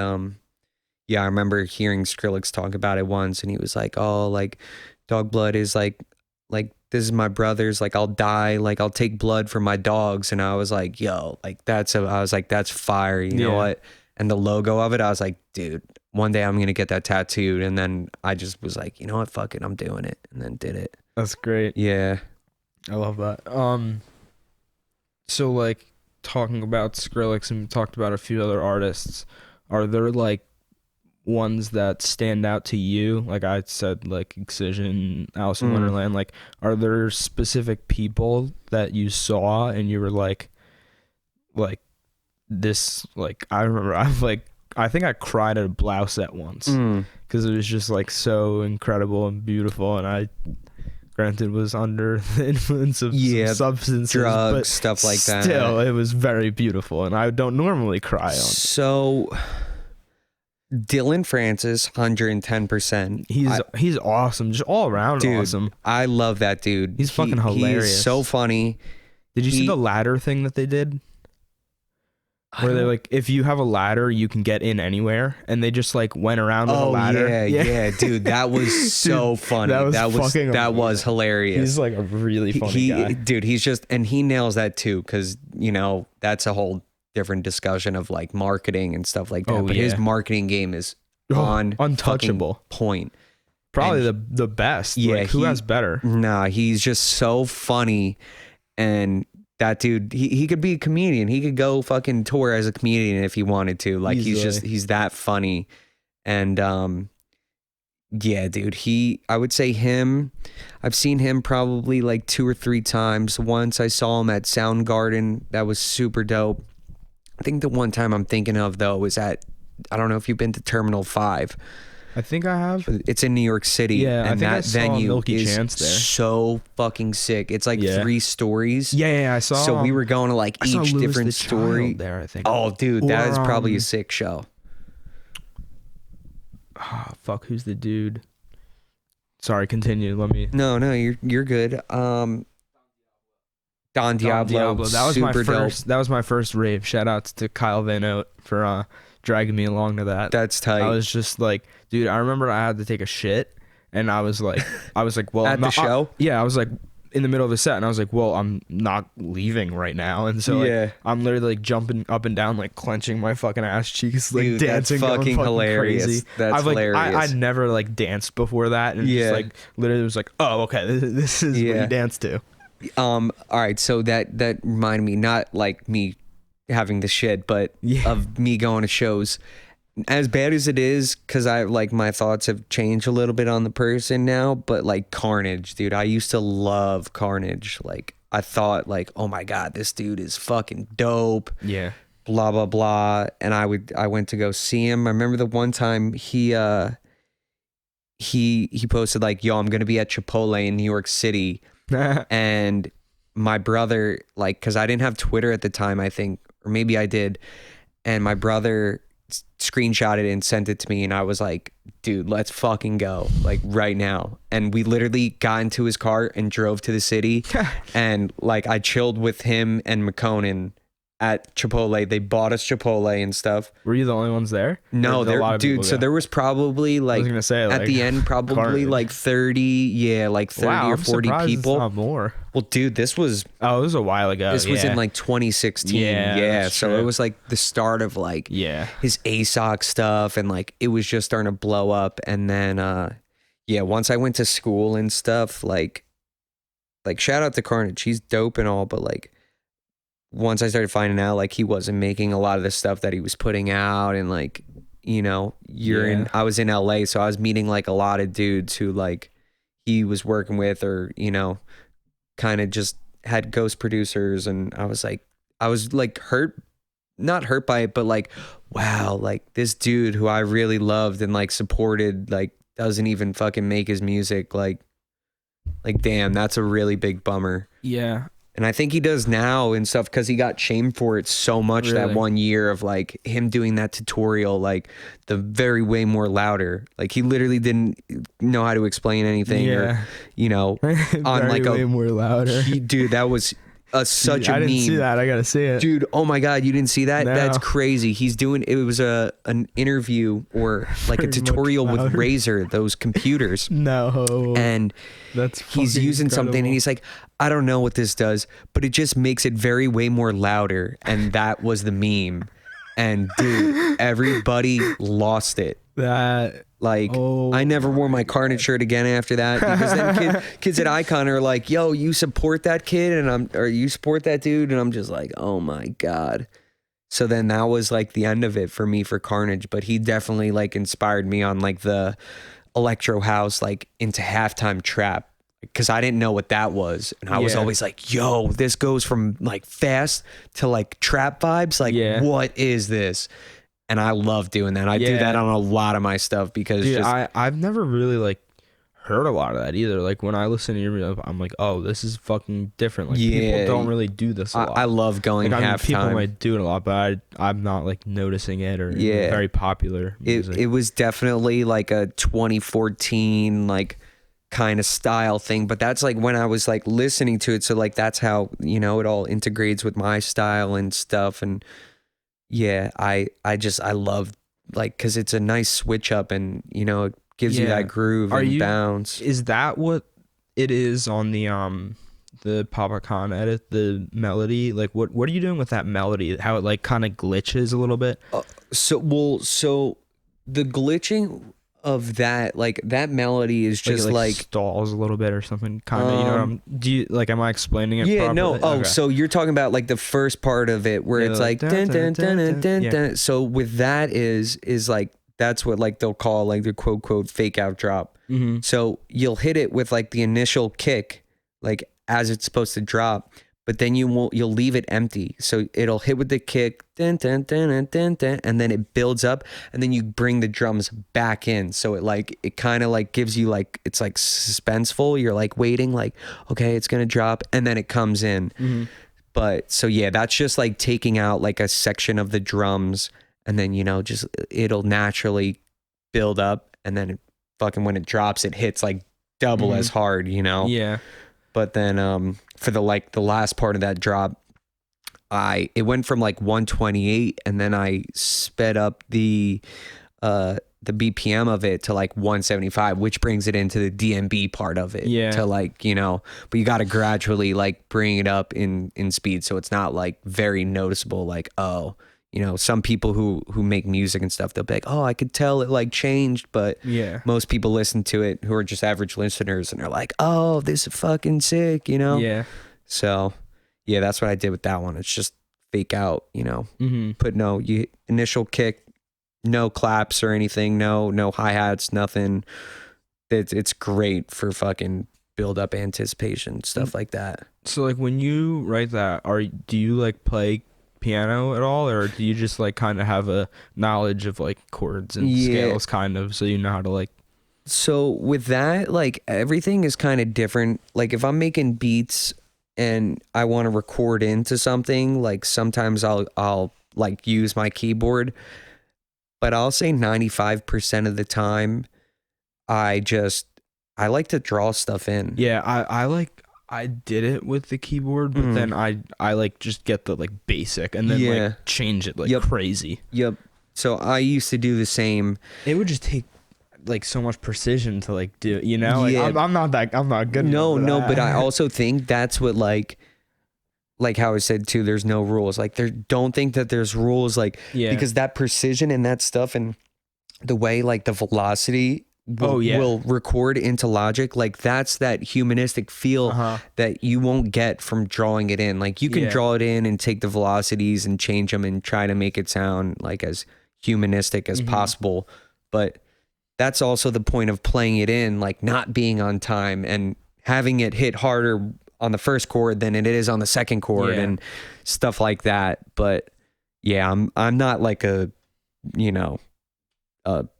yeah, I remember hearing Skrillex talk about it once, and he was like, "Oh, like Dog Blood is like this is my brother's, like I'll die, like I'll take blood for my dogs." And I was like, yo, like that's fire, you know what? And the logo of it, I was like, dude, one day I'm gonna get that tattooed. And then I just was like, you know what, fuck it, I'm doing it, and then did it. That's great. Yeah, I love that. So like talking about Skrillex, and we talked about a few other artists, are there like ones that stand out to you? Like I said, like Excision, Alice in Wonderland. Like, are there specific people that you saw and you were like this? Like, I remember I think I cried at a Blouse set once because it was just like so incredible and beautiful, and I granted was under the influence of some substances, drugs, but stuff like that. Still, it was very beautiful, and I don't normally cry on. So Dylan Francis, 110%. He's awesome, just all around awesome. I love that dude. He's fucking hilarious. He's so funny. Did you see the ladder thing that they did? Where they're like, if you have a ladder, you can get in anywhere, and they just like went around with a ladder. Yeah, dude, that was so funny. That was hilarious. He's like a really funny guy, dude. He's just, and he nails that too, because you know that's a whole different discussion of like marketing and stuff like that. But his marketing game is untouchable point. Probably the best. Yeah, like, who has better? Nah, he's just so funny, and that dude, he could be a comedian. He could go fucking tour as a comedian if he wanted to. Like, he's that funny. And yeah, dude, I would say him. I've seen him probably like 2 or 3 times. Once I saw him at Soundgarden. That was super dope. I think the one time I'm thinking of though was at, I don't know if you've been to Terminal 5. I think I have. It's in New York City. Yeah, and I think that I saw venue Milky is Chance there. So fucking sick. It's like 3 stories. Yeah, I saw. So we were going to like each different story there, I think. Oh, dude, that is probably a sick show. Oh, fuck, who's the dude? Sorry, continue. Let me. No, you're good. Don Diablo. That was super my first. dope. That was my first rave. Shout outs to Kyle Van Oat for dragging me along to that. That's tight. I was just like, dude, I remember I had to take a shit, and I was like, well, at the show. I was like in the middle of the set, and I was like, well, I'm not leaving right now, and so like, I'm literally like jumping up and down, like clenching my fucking ass cheeks, like dude, dancing, that's fucking hilarious. Crazy. That's hilarious. I'd never like danced before that, and just like literally was like, oh, okay, this is what you dance to. All right, so that reminded me, not like me having the shit, but of me going to shows. As bad as it is, because I like my thoughts have changed a little bit on the person now, but like Carnage, dude, I used to love Carnage. Like, I thought like, oh my god, this dude is fucking dope. Yeah. Blah blah blah. And I went to go see him. I remember the one time he he posted like, yo, I'm gonna be at Chipotle in New York City. And my brother, like, because I didn't have Twitter at the time, I think, or maybe I did, and my brother screenshotted it and sent it to me, and I was like, dude, let's fucking go, like, right now. And we literally got into his car and drove to the city. And like, I chilled with him and McConan at Chipotle. They bought us Chipotle and stuff. Were you the only ones there? No, dude. So there was probably like, I was gonna say, like, at the end, probably carnage. Like 30, like 30 wow, or 40 people. It's not more. Well, dude, this was a while ago. This was in like 2016. Yeah. So true. It was like the start of like his ASOC stuff, and like it was just starting to blow up. And then once I went to school and stuff, like shout out to Carnage. He's dope and all, but like, once I started finding out like he wasn't making a lot of the stuff that he was putting out, and like, you know, I was in LA, so I was meeting like a lot of dudes who like he was working with, or, you know, kind of just had ghost producers, and I was like not hurt by it, but like, wow, like this dude who I really loved and like supported, like doesn't even fucking make his music, like damn, that's a really big bummer. Yeah. And I think he does now and stuff, because he got shamed for it so much that 1 year of like him doing that tutorial, like the very way more louder. Like he literally didn't know how to explain anything, or, you know, on like way more louder. Dude, that was such a meme. I didn't see that. I gotta see it, dude. Oh my god, you didn't see that? No. That's crazy. He's doing it. Was an interview or like a tutorial with Razer, those computers. No, and he's using incredible. something, and he's like, I don't know what this does, but it just makes it way more louder. And that was the meme. And dude, everybody lost it. I never wore my Carnage shirt again after that, because then kids at Icon are like, yo, you support that kid, or you support that dude, and I'm just like, oh my god. So then that was like the end of it for me for Carnage. But he definitely like inspired me on like the electro house, like into halftime trap, because I didn't know what that was, and I was always like, yo, this goes from like fast to like trap vibes, like what is this? And I love doing that. I do that on a lot of my stuff, because I've never really like heard a lot of that either. Like when I listen to your, I'm like, oh, this is fucking different. Like people don't really do this a lot. I love going like, halftime. People might do it a lot, but I'm not like noticing it, or very popular music. It was definitely like a 2014 like kind of style thing, but that's like when I was like listening to it. So like that's how, you know, it all integrates with my style and stuff. And I love, like, because it's a nice switch up, and, you know, it gives you that groove and bounce. Is that what it is on the Papa Khan edit, the melody? Like what are you doing with that melody? How it like kind of glitches a little bit? So the glitching of that, like that melody is just like stalls a little bit or something, kind of, you know. Do you like, am I explaining it properly? No. Okay. So you're talking about like the first part of it where it's like dun, dun, dun, dun, dun, dun. So with that is like, that's what like they'll call like the quote fake out drop. Mm-hmm. So you'll hit it with like the initial kick, like as it's supposed to drop, but then you'll leave it empty. So it'll hit with the kick, dun, dun, dun, dun, dun, dun, and then it builds up, and then you bring the drums back in. So it kind of like gives you like, it's like suspenseful. You're like waiting, like, okay, it's gonna drop, and then it comes in. Mm-hmm. But so that's just like taking out like a section of the drums, and then, you know, just it'll naturally build up, and then fucking when it drops, it hits like double as hard, you know? Yeah. But then for the last part of that drop, it went from like 128, and then I sped up the BPM of it to like 175, which brings it into the DMB part of it. Yeah. To like, you know, but you got to gradually like bring it up in speed, so it's not like very noticeable. Like, oh, you know, some people who make music and stuff, they'll be like, oh, I could tell it like changed, but most people listen to it who are just average listeners, and they're like, oh, this is fucking sick, you know? Yeah. So that's what I did with that one. It's just fake out, you know, put initial kick, no claps or anything, no hi-hats, nothing. It's great for fucking build up anticipation, stuff like that. So like when you write that, do you like play piano at all, or do you just like kind of have a knowledge of like chords and scales, kind of, so you know how to like So with that, like everything is kind of different. Like if I'm making beats and I want to record into something, like sometimes I'll like use my keyboard, but I'll say 95% of the time I like to draw stuff in. Yeah, I did it with the keyboard, but then I like just get the like basic and then like change it like crazy. Yep. So I used to do the same. It would just take like so much precision to like do, you know? Like, Yeah. I'm not good. No, enough for but I that. also think that's what like how I said too, there's no rules. Like don't think that there's rules, like because that precision and that stuff and the way like the velocity will record into Logic, like that's that humanistic feel that you won't get from drawing it in. Like you can draw it in and take the velocities and change them and try to make it sound like as humanistic as possible, but that's also the point of playing it in, like not being on time and having it hit harder on the first chord than it is on the second chord and stuff like that. But yeah, I'm not like a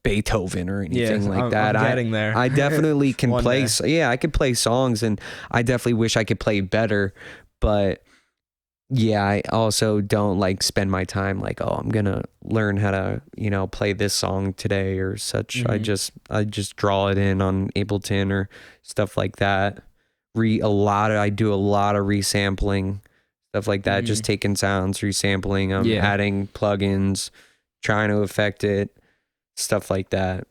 Beethoven or anything like that. I'm getting there. I definitely can play. Day. I could play songs, and I definitely wish I could play better. But yeah, I also don't like spend my time like, oh, I'm gonna learn how to play this song today or such. I just draw it in on Ableton or stuff like that. I do a lot of resampling, stuff like that. Just taking sounds, resampling them, adding plugins, trying to affect it. Stuff like that.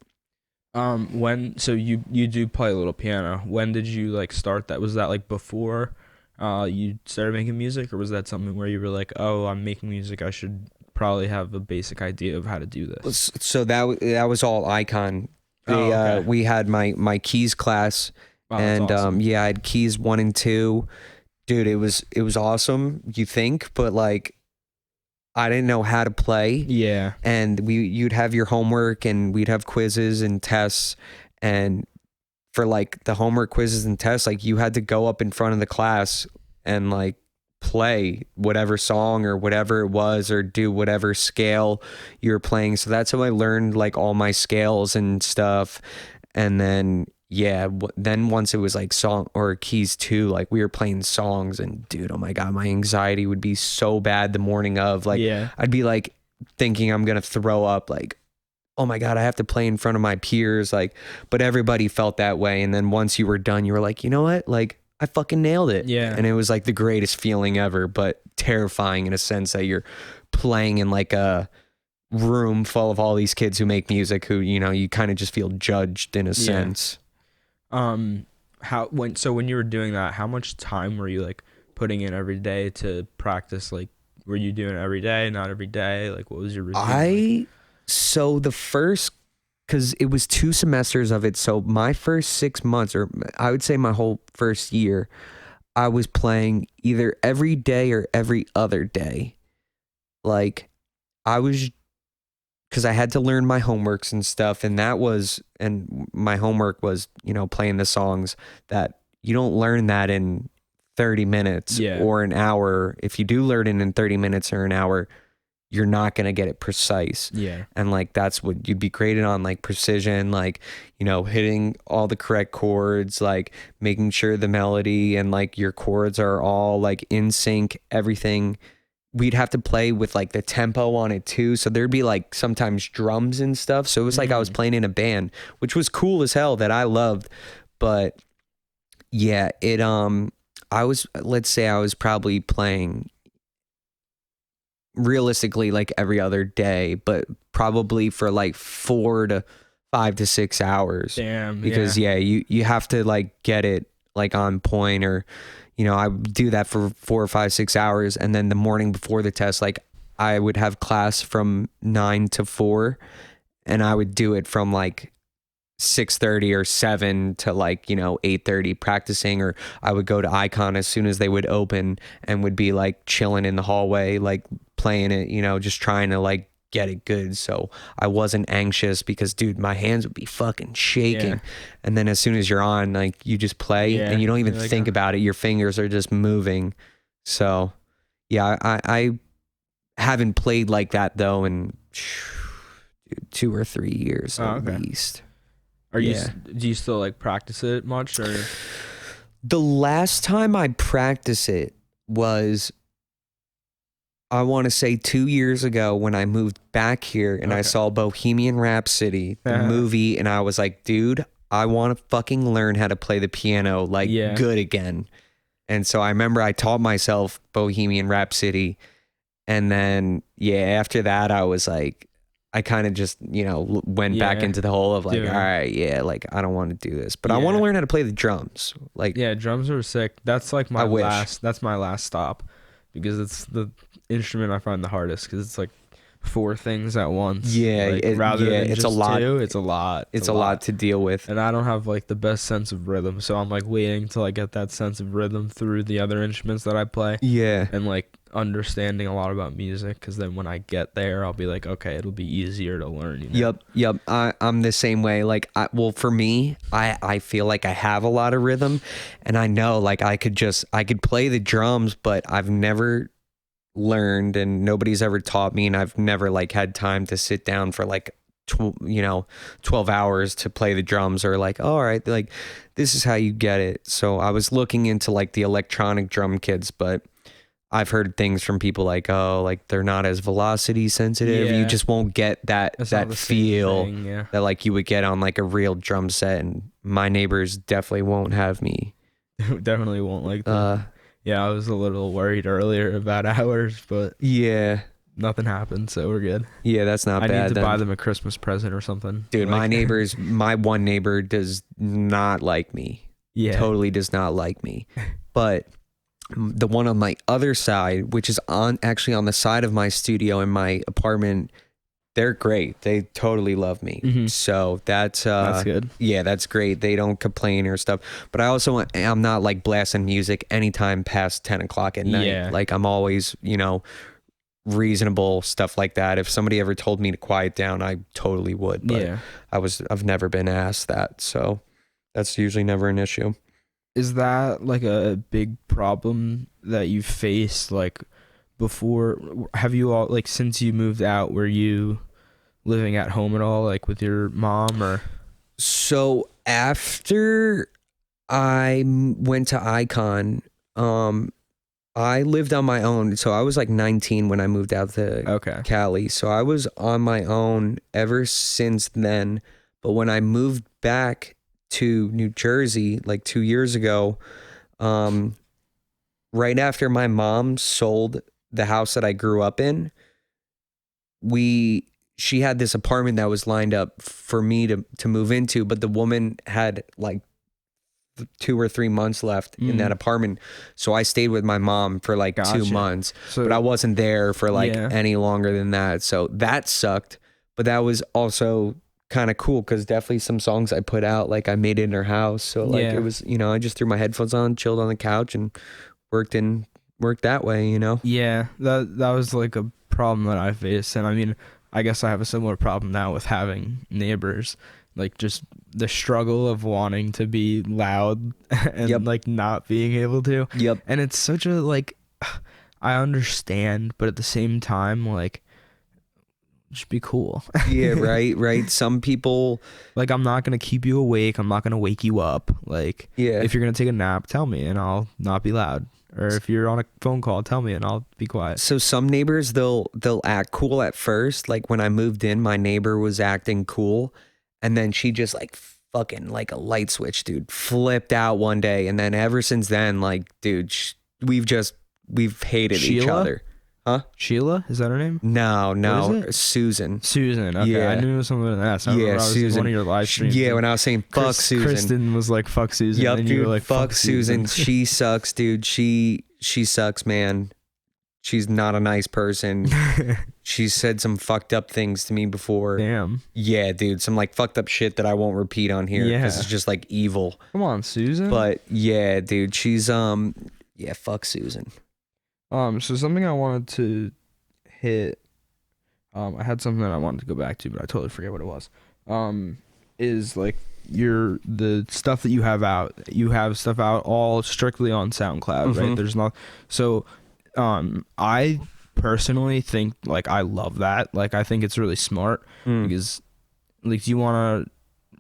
So you do play a little piano. When did you like start that? Was that like before you started making music, or was that something where you were like, oh, I'm making music, I should probably have a basic idea of how to do this? So that was all Icon. We had my keys class, and awesome. I had keys 1 and 2. Dude, it was awesome. You think, but like, I didn't know how to play. Yeah. And you'd have your homework and we'd have quizzes and tests. And for like the homework, quizzes and tests, like you had to go up in front of the class and like play whatever song or whatever it was, or do whatever scale you're playing. So that's how I learned like all my scales and stuff. And then then once it was like song or keys 2, like we were playing songs, and dude, oh my god, my anxiety would be so bad the morning of, like I'd be like thinking I'm gonna throw up, like, oh my god, I have to play in front of my peers, like, but everybody felt that way. And then once you were done, you were like, you know what, like I fucking nailed it. And it was like the greatest feeling ever, but terrifying in a sense that you're playing in like a room full of all these kids who make music who you kind of just feel judged in a sense. When you were doing that, how much time were you like putting in every day to practice? Like, were you doing it every day, not every day? Like, what was your routine? So the first, because it was 2 semesters of it, so my first 6 months, or I would say my whole first year, I was playing either every day or every other day. Like, because I had to learn my homeworks and stuff, and my homework was, playing the songs that you don't learn that in 30 minutes or an hour. If you do learn it in 30 minutes or an hour, you're not going to get it precise. And like, that's what you'd be graded on, like precision, like, hitting all the correct chords, like making sure the melody and like your chords are all like in sync, everything. We'd have to play with like the tempo on it too. So there'd be like sometimes drums and stuff. So it was like I was playing in a band, which was cool as hell, that I loved. But yeah, let's say I was probably playing realistically like every other day, but probably for like 4 to 5 to 6 hours. Damn. Because you have to like get it like on point, or I would do that for 4 or 5, 6 hours. And then the morning before the test, like I would have class from 9 to 4, and I would do it from like 6:30 or 7 to like 8:30 practicing. Or I would go to Icon as soon as they would open and would be like chilling in the hallway, like playing it, just trying to like get it good. So I wasn't anxious, because dude, my hands would be fucking shaking. And then as soon as you're on, like you just play and you don't even think about it. Your fingers are just moving. So yeah, I haven't played like that though in 2 or 3 years at least. Do you still like practice it much or? The last time I practiced it was, I want to say 2 years ago when I moved back here and I saw Bohemian Rhapsody, the movie, and I was like, dude, I want to fucking learn how to play the piano like good again. And so I remember I taught myself Bohemian Rhapsody, and then after that I was like, I kind of just, went back into the hole of like, all right, like I don't want to do this, but I want to learn how to play the drums. Like, drums are sick. That's like my last stop, because it's the instrument I find the hardest, because it's like 4 things at once. Rather than it's just a lot. 2, it's a lot. It's a lot to deal with, and I don't have like the best sense of rhythm, so I'm like waiting till I get that sense of rhythm through the other instruments that I play. And like understanding a lot about music, because then when I get there I'll be like, okay, it'll be easier to learn, Yep. I'm the same way. Like, for me, I feel like I have a lot of rhythm, and I know like I could play the drums, but I've never learned, and nobody's ever taught me, and I've never like had time to sit down for like 12 hours to play the drums, or like, all right, like this is how you get it. So I was looking into like the electronic drum kits, but I've heard things from people like, oh, like they're not as velocity sensitive. You just won't get that feel that like you would get on like a real drum set. And my neighbors definitely won't have me. Definitely won't like that. I was a little worried earlier about ours, but nothing happened, so we're good. That's not bad. I need to buy them a Christmas present or something. Dude, like, my one neighbor does not like me. Totally does not like me. But the one on my other side, which is actually on the side of my studio in my apartment, they're great. They totally love me. So that's good. Yeah, that's great. They don't complain or stuff. But I'm not like blasting music anytime past 10 o'clock at night. Like I'm always, reasonable, stuff like that. If somebody ever told me to quiet down, I totally would. But I've never been asked that. So that's usually never an issue. Is that like a big problem that you faced like before? Have you all, like, since you moved out, were you living at home at all, like with your mom or? So after I went to Icon, I lived on my own. So I was like 19 when I moved out to Cali. So I was on my own ever since then. But when I moved back to New Jersey like 2 years ago, right after my mom sold the house that I grew up in, she had this apartment that was lined up for me to move into, but the woman had like 2 or 3 months left in that apartment. So I stayed with my mom for like 2 months, but I wasn't there for like any longer than that. So that sucked, but that was also kind of cool, because definitely some songs I put out, like I made it in her house. So like it was, I just threw my headphones on, chilled on the couch, and worked that way, Yeah, that was like a problem that I faced. And I mean, I guess I have a similar problem now with having neighbors, like just the struggle of wanting to be loud and like not being able to. And it's such a, like, I understand, but at the same time, like, just be cool. Right. Some people, like, I'm not gonna keep you awake, I'm not gonna wake you up. Like, if you're gonna take a nap, tell me and I'll not be loud. Or if you're on a phone call, tell me and I'll be quiet. So some neighbors, they'll act cool at first. Like when I moved in, my neighbor was acting cool, and then she just like fucking like a light switch, dude, flipped out one day. And then ever since then, like, dude, we've hated each other. Huh? Sheila? Is that her name? No. Susan. Okay. I knew it was something with an S. I remember Susan. I was in one of your live streams. Yeah, when I was saying fuck Susan. Kristen was like, fuck Susan. Yup, and dude, you were like, fuck Susan. She sucks, dude. She sucks, man. She's not a nice person. She said some fucked up things to me before. Damn. Yeah, dude. Some like fucked up shit that I won't repeat on here because it's just like evil. Come on, Susan. But yeah, dude. She's fuck Susan. So something I wanted to hit, I had something that I wanted to go back to, but I totally forget what it was. Is like the stuff that you have out. You have stuff out all strictly on SoundCloud, right? There's not. So, I personally think, like, I love that. Like, I think it's really smart because, like, do you want to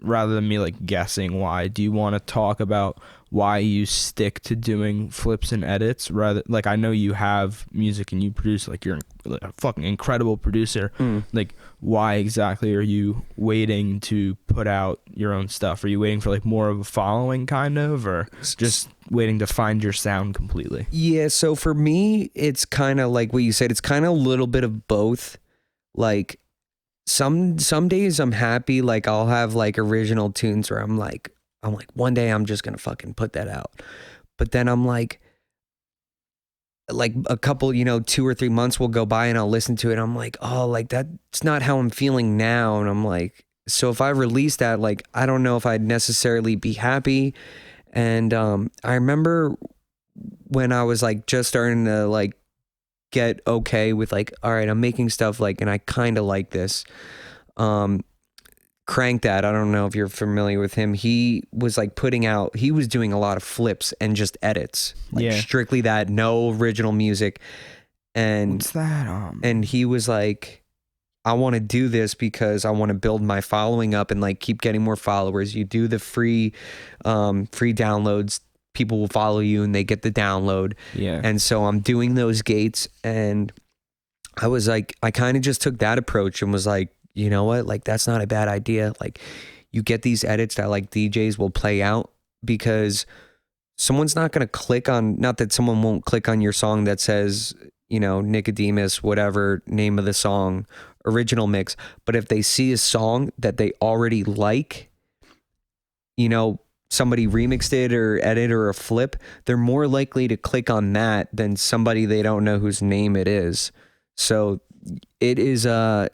rather than me like guessing why, do you want to talk about why you stick to doing flips and edits rather, like I know you have music and you produce, like you're a fucking incredible producer. Like why exactly are you waiting to put out your own stuff? Are you waiting for like more of a following kind of, or just waiting to find your sound completely? Yeah, so for me it's kind of like what you said, it's kind of a little bit of both. Like some days I'm happy, like I'll have like original tunes where I'm like one day I'm just gonna fucking put that out. But then I'm like a couple, 2 or 3 months will go by and I'll listen to it. I'm like, oh, like that's not how I'm feeling now. And I'm like, so if I release that, like I don't know if I'd necessarily be happy. And I remember when I was like just starting to like get okay with like, all right, I'm making stuff like, and I kind of like this. Crank That, I don't know if you're familiar with him. He was like he was doing a lot of flips and just edits, like strictly that, no original music. And what's that? And he was like, I want to do this because I want to build my following up and like keep getting more followers. You do the free downloads, people will follow you and they get the download. Yeah. And so I'm doing those gates, and I was like, I kind of just took that approach and was like, you know what? Like, that's not a bad idea. Like, you get these edits that like DJs will play out, because someone's not going to click on, not that someone won't click on your song that says, Nicodemus, whatever name of the song, original mix. But if they see a song that they already like, somebody remixed it or edit or a flip, they're more likely to click on that than somebody they don't know whose name it is. So it is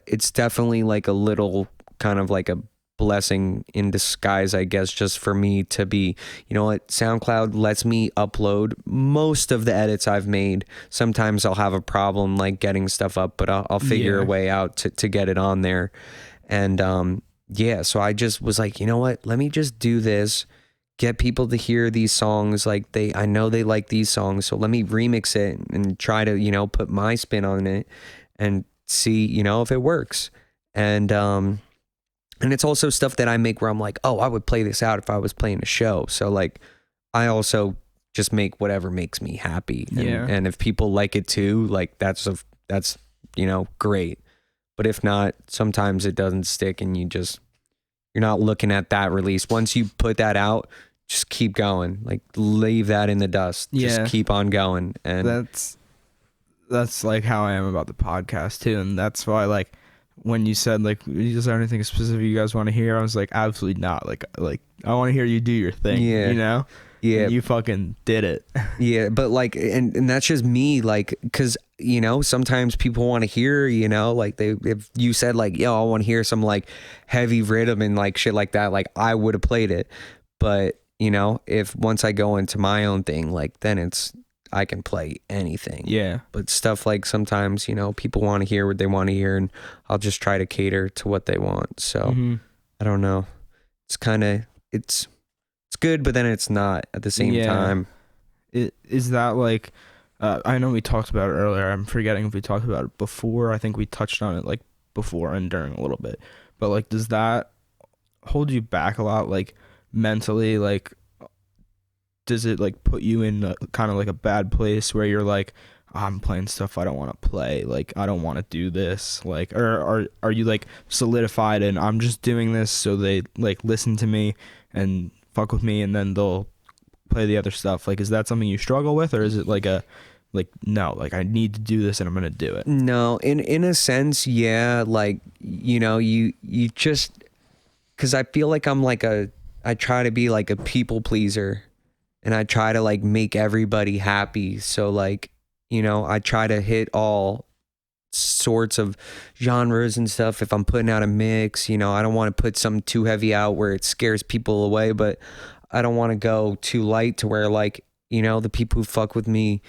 it's definitely like a little kind of like a blessing in disguise, I guess, just for me to be, what, SoundCloud lets me upload most of the edits I've made. Sometimes I'll have a problem like getting stuff up, but I'll figure a way out to get it on there. And so I just was like, you know what, let me just do this, get people to hear these songs. Like I know they like these songs, so let me remix it and try to, put my spin on it and see, if it works. And it's also stuff that I make where I'm like, oh, I would play this out if I was playing a show. So like, I also just make whatever makes me happy. And if people like it too, like that's great. But if not, sometimes it doesn't stick, and you're not looking at that release. Once you put that out, just keep going. Like, leave that in the dust. Just keep on going. And that's like how I am about the podcast too. And that's why, like, when you said like, is there anything specific you guys want to hear? I was like, absolutely not. Like I want to hear you do your thing. Yeah. Yeah. And you fucking did it. Yeah. But like, and that's just me, like, cause sometimes people want to hear, like if you said like, yo, I want to hear some like heavy rhythm and like shit like that, like I would have played it. But if once I go into my own thing, like then I can play anything. Yeah. But stuff like sometimes, people want to hear what they want to hear, and I'll just try to cater to what they want. So I don't know. It's kind of, it's good, but then it's not at the same time. Is that like, I know we talked about it earlier. I'm forgetting if we talked about it before. I think we touched on it like before and during a little bit, but like, does that hold you back a lot? Like mentally, like, does it like put you in kind of like a bad place where you're like, I'm playing stuff I don't want to play, like I don't want to do this, like, or are you like solidified and I'm just doing this so they like listen to me and fuck with me and then they'll play the other stuff? Like, is that something you struggle with, or is it like no, like I need to do this and I'm gonna do it? No, in a sense, yeah. Like, you just, because I feel like I try to be like a people pleaser, and I try to like make everybody happy. So like, I try to hit all sorts of genres and stuff. If I'm putting out a mix, I don't want to put something too heavy out where it scares people away, but I don't want to go too light to where like, the people who fuck with me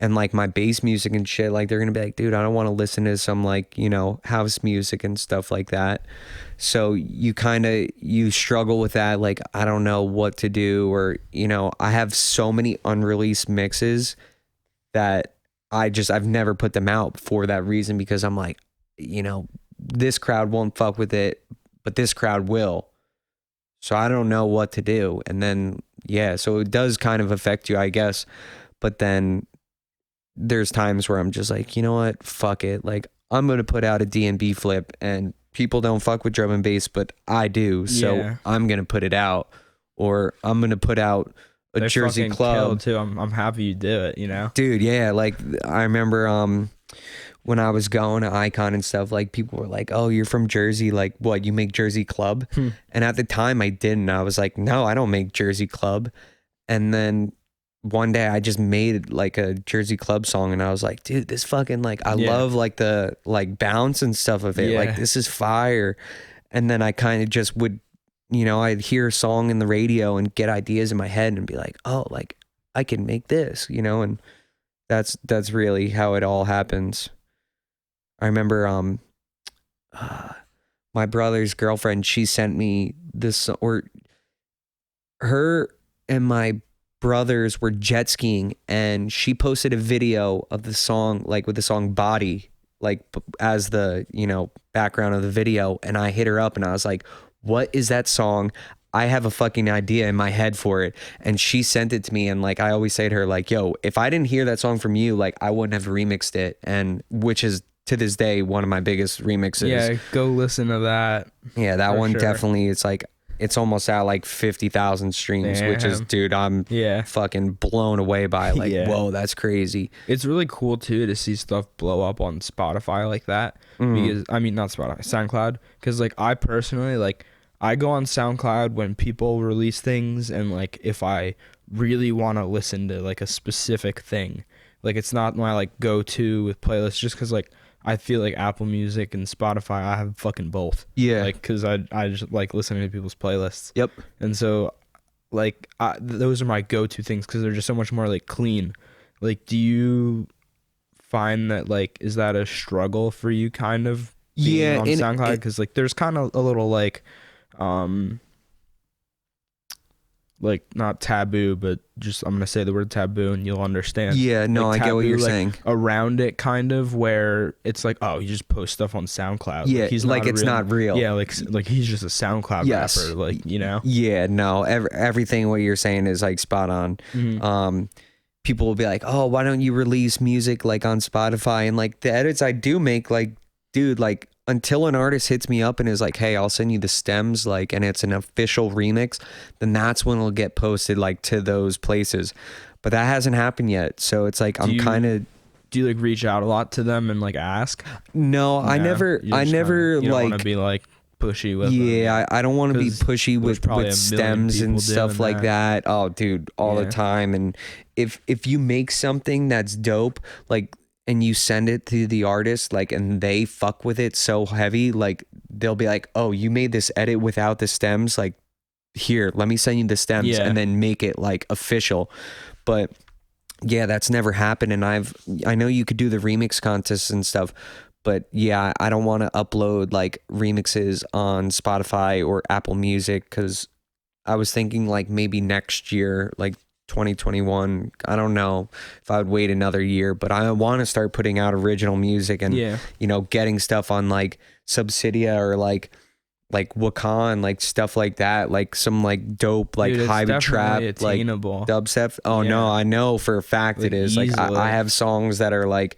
and like my bass music and shit, like they're going to be like, dude, I don't want to listen to some like, house music and stuff like that. So you struggle with that. Like, I don't know what to do, or, I have so many unreleased mixes that I've never put them out for that reason, because I'm like, this crowd won't fuck with it, but this crowd will. So I don't know what to do. And then, yeah, so it does kind of affect you, I guess. But then there's times where I'm just like, you know what? Fuck it. Like, I'm going to put out a D&B flip, and people don't fuck with drum and bass, but I do. So I'm going to put it out. Or I'm going to put out a Jersey club too. I'm happy you do it, you know? Dude, yeah. Like, I remember when I was going to Icon and stuff, like, people were like, oh, you're from Jersey, like, what, you make Jersey club? And at the time I didn't. I was like, no, I don't make Jersey club. And then one day I just made like a Jersey club song, and I was like, dude, this fucking, like, I love like the like bounce and stuff of it. Like, this is fire. And then I kind of just would, you know, I'd hear a song in the radio and get ideas in my head and be like, oh, like, I can make this, you know? And that's really how it all happens. I remember my brother's girlfriend, she sent me this, or her and my brothers were jet skiing, and she posted a video of the song, like with the song Body, like as the, you know, background of the video. And I hit her up and I was like, what is that song? I have a fucking idea in my head for it. And she sent it to me. And like, I always say to her, like, yo, if I didn't hear that song from you, like, I wouldn't have remixed it. And which is to this day one of my biggest remixes. Yeah, go listen to that. Yeah, that one definitely, it's like, it's almost at like 50,000 streams, which is, dude, I'm fucking blown away by, like, whoa, that's crazy. It's really cool too to see stuff blow up on Spotify like that. Because, I mean, not Spotify, SoundCloud. Because, like, I personally, like, I go on SoundCloud when people release things, and like, if I really want to listen to like a specific thing, like, it's not my like go-to with playlists, just because, like, I feel like Apple Music and Spotify, I have fucking both. Yeah. Like, because I just like listening to people's playlists. Yep. And so, like, those are my go-to things because they're just so much more, like, clean. Like, do you find that, like, is that a struggle for you kind of being on SoundCloud? Because, like, there's kind of a little, like, not taboo, but just, I'm gonna say the word taboo and you'll understand. Yeah, no, like, I get what you're like, saying. Around it, kind of, where it's like, oh, you just post stuff on SoundCloud. Yeah, like, like it's not real. Yeah, like he's just a SoundCloud rapper, like, you know. Yeah, no, everything what you're saying is like spot on. People will be like, oh, why don't you release music like on Spotify? And like the edits I do make, like, dude, like, until an artist hits me up and is like, hey, I'll send you the stems, like, and it's an official remix, then that's when it'll get posted, like, to those places. But that hasn't happened yet. So it's like, I'm kind of... Do you, like, reach out a lot to them and, like, ask? No, I never you don't like... want to be, like, pushy with them. I don't want to be pushy with stems and stuff like that. Oh, dude, all the time. And if you make something that's dope, like, and you send it to the artist, like, and they fuck with it so heavy, like, they'll be like, oh, you made this edit without the stems, like, here, let me send you the stems, and then make it like official. But yeah, that's never happened. And I know you could do the remix contests and stuff, but yeah, I don't want to upload like remixes on Spotify or Apple Music, because I was thinking like maybe next year, like 2021, I don't know if I would wait another year, but I want to start putting out original music and you know, getting stuff on like Subsidia or like Wakan, like stuff like that, like some like dope, like hybrid trap, like dubstep. Oh no, I know for a fact, like, it is. Like I have songs that are like,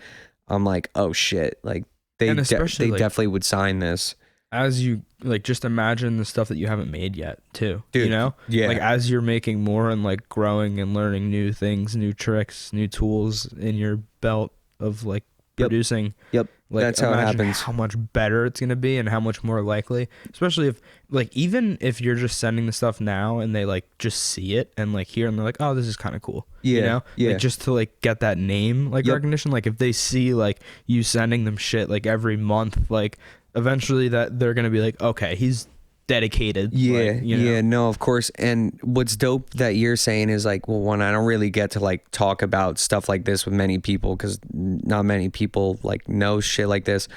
I'm like, oh shit, like they definitely would sign this. As you, like, just imagine the stuff that you haven't made yet too, dude, you know? Yeah. Like, as you're making more and like growing and learning new things, new tricks, new tools in your belt of like producing. Yep. Like, that's how it happens. How much better it's going to be and how much more likely, especially if, like, even if you're just sending the stuff now and they like just see it and like hear and they're like, oh, this is kind of cool. Yeah. You know? Yeah. Like, just to like get that name, like recognition. Like, if they see like you sending them shit like every month, like, eventually that they're gonna be like, okay, he's dedicated. Yeah, like, you know? Yeah, no, of course. And what's dope that you're saying is like, well, one, I don't really get to like talk about stuff like this with many people because not many people like know shit like this.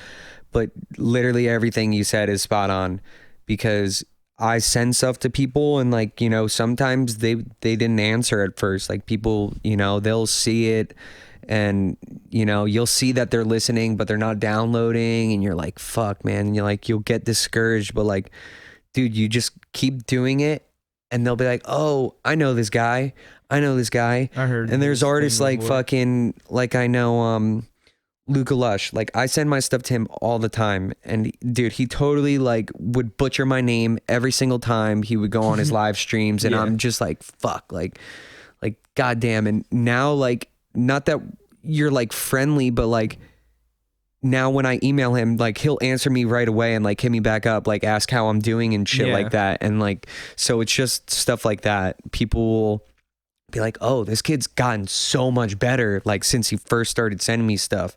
But literally everything you said is spot on, because I send stuff to people and like, you know, sometimes they didn't answer at first. Like, people, you know, they'll see it and, you know, you'll see that they're listening, but they're not downloading, and you're like, fuck, man. And you're like, you'll get discouraged, but like, dude, you just keep doing it, and they'll be like, oh, I know this guy. I heard. And there's artists like before. Fucking, like I know Luca Lush. Like I send my stuff to him all the time, and dude, he totally like would butcher my name every single time he would go on his live streams, and I'm just like, fuck, like goddamn. And now, like, not that you're like friendly, but like now when I email him, like he'll answer me right away and like hit me back up, like ask how I'm doing and shit like that. And like, so it's just stuff like that. People will be like, oh, this kid's gotten so much better, like since he first started sending me stuff.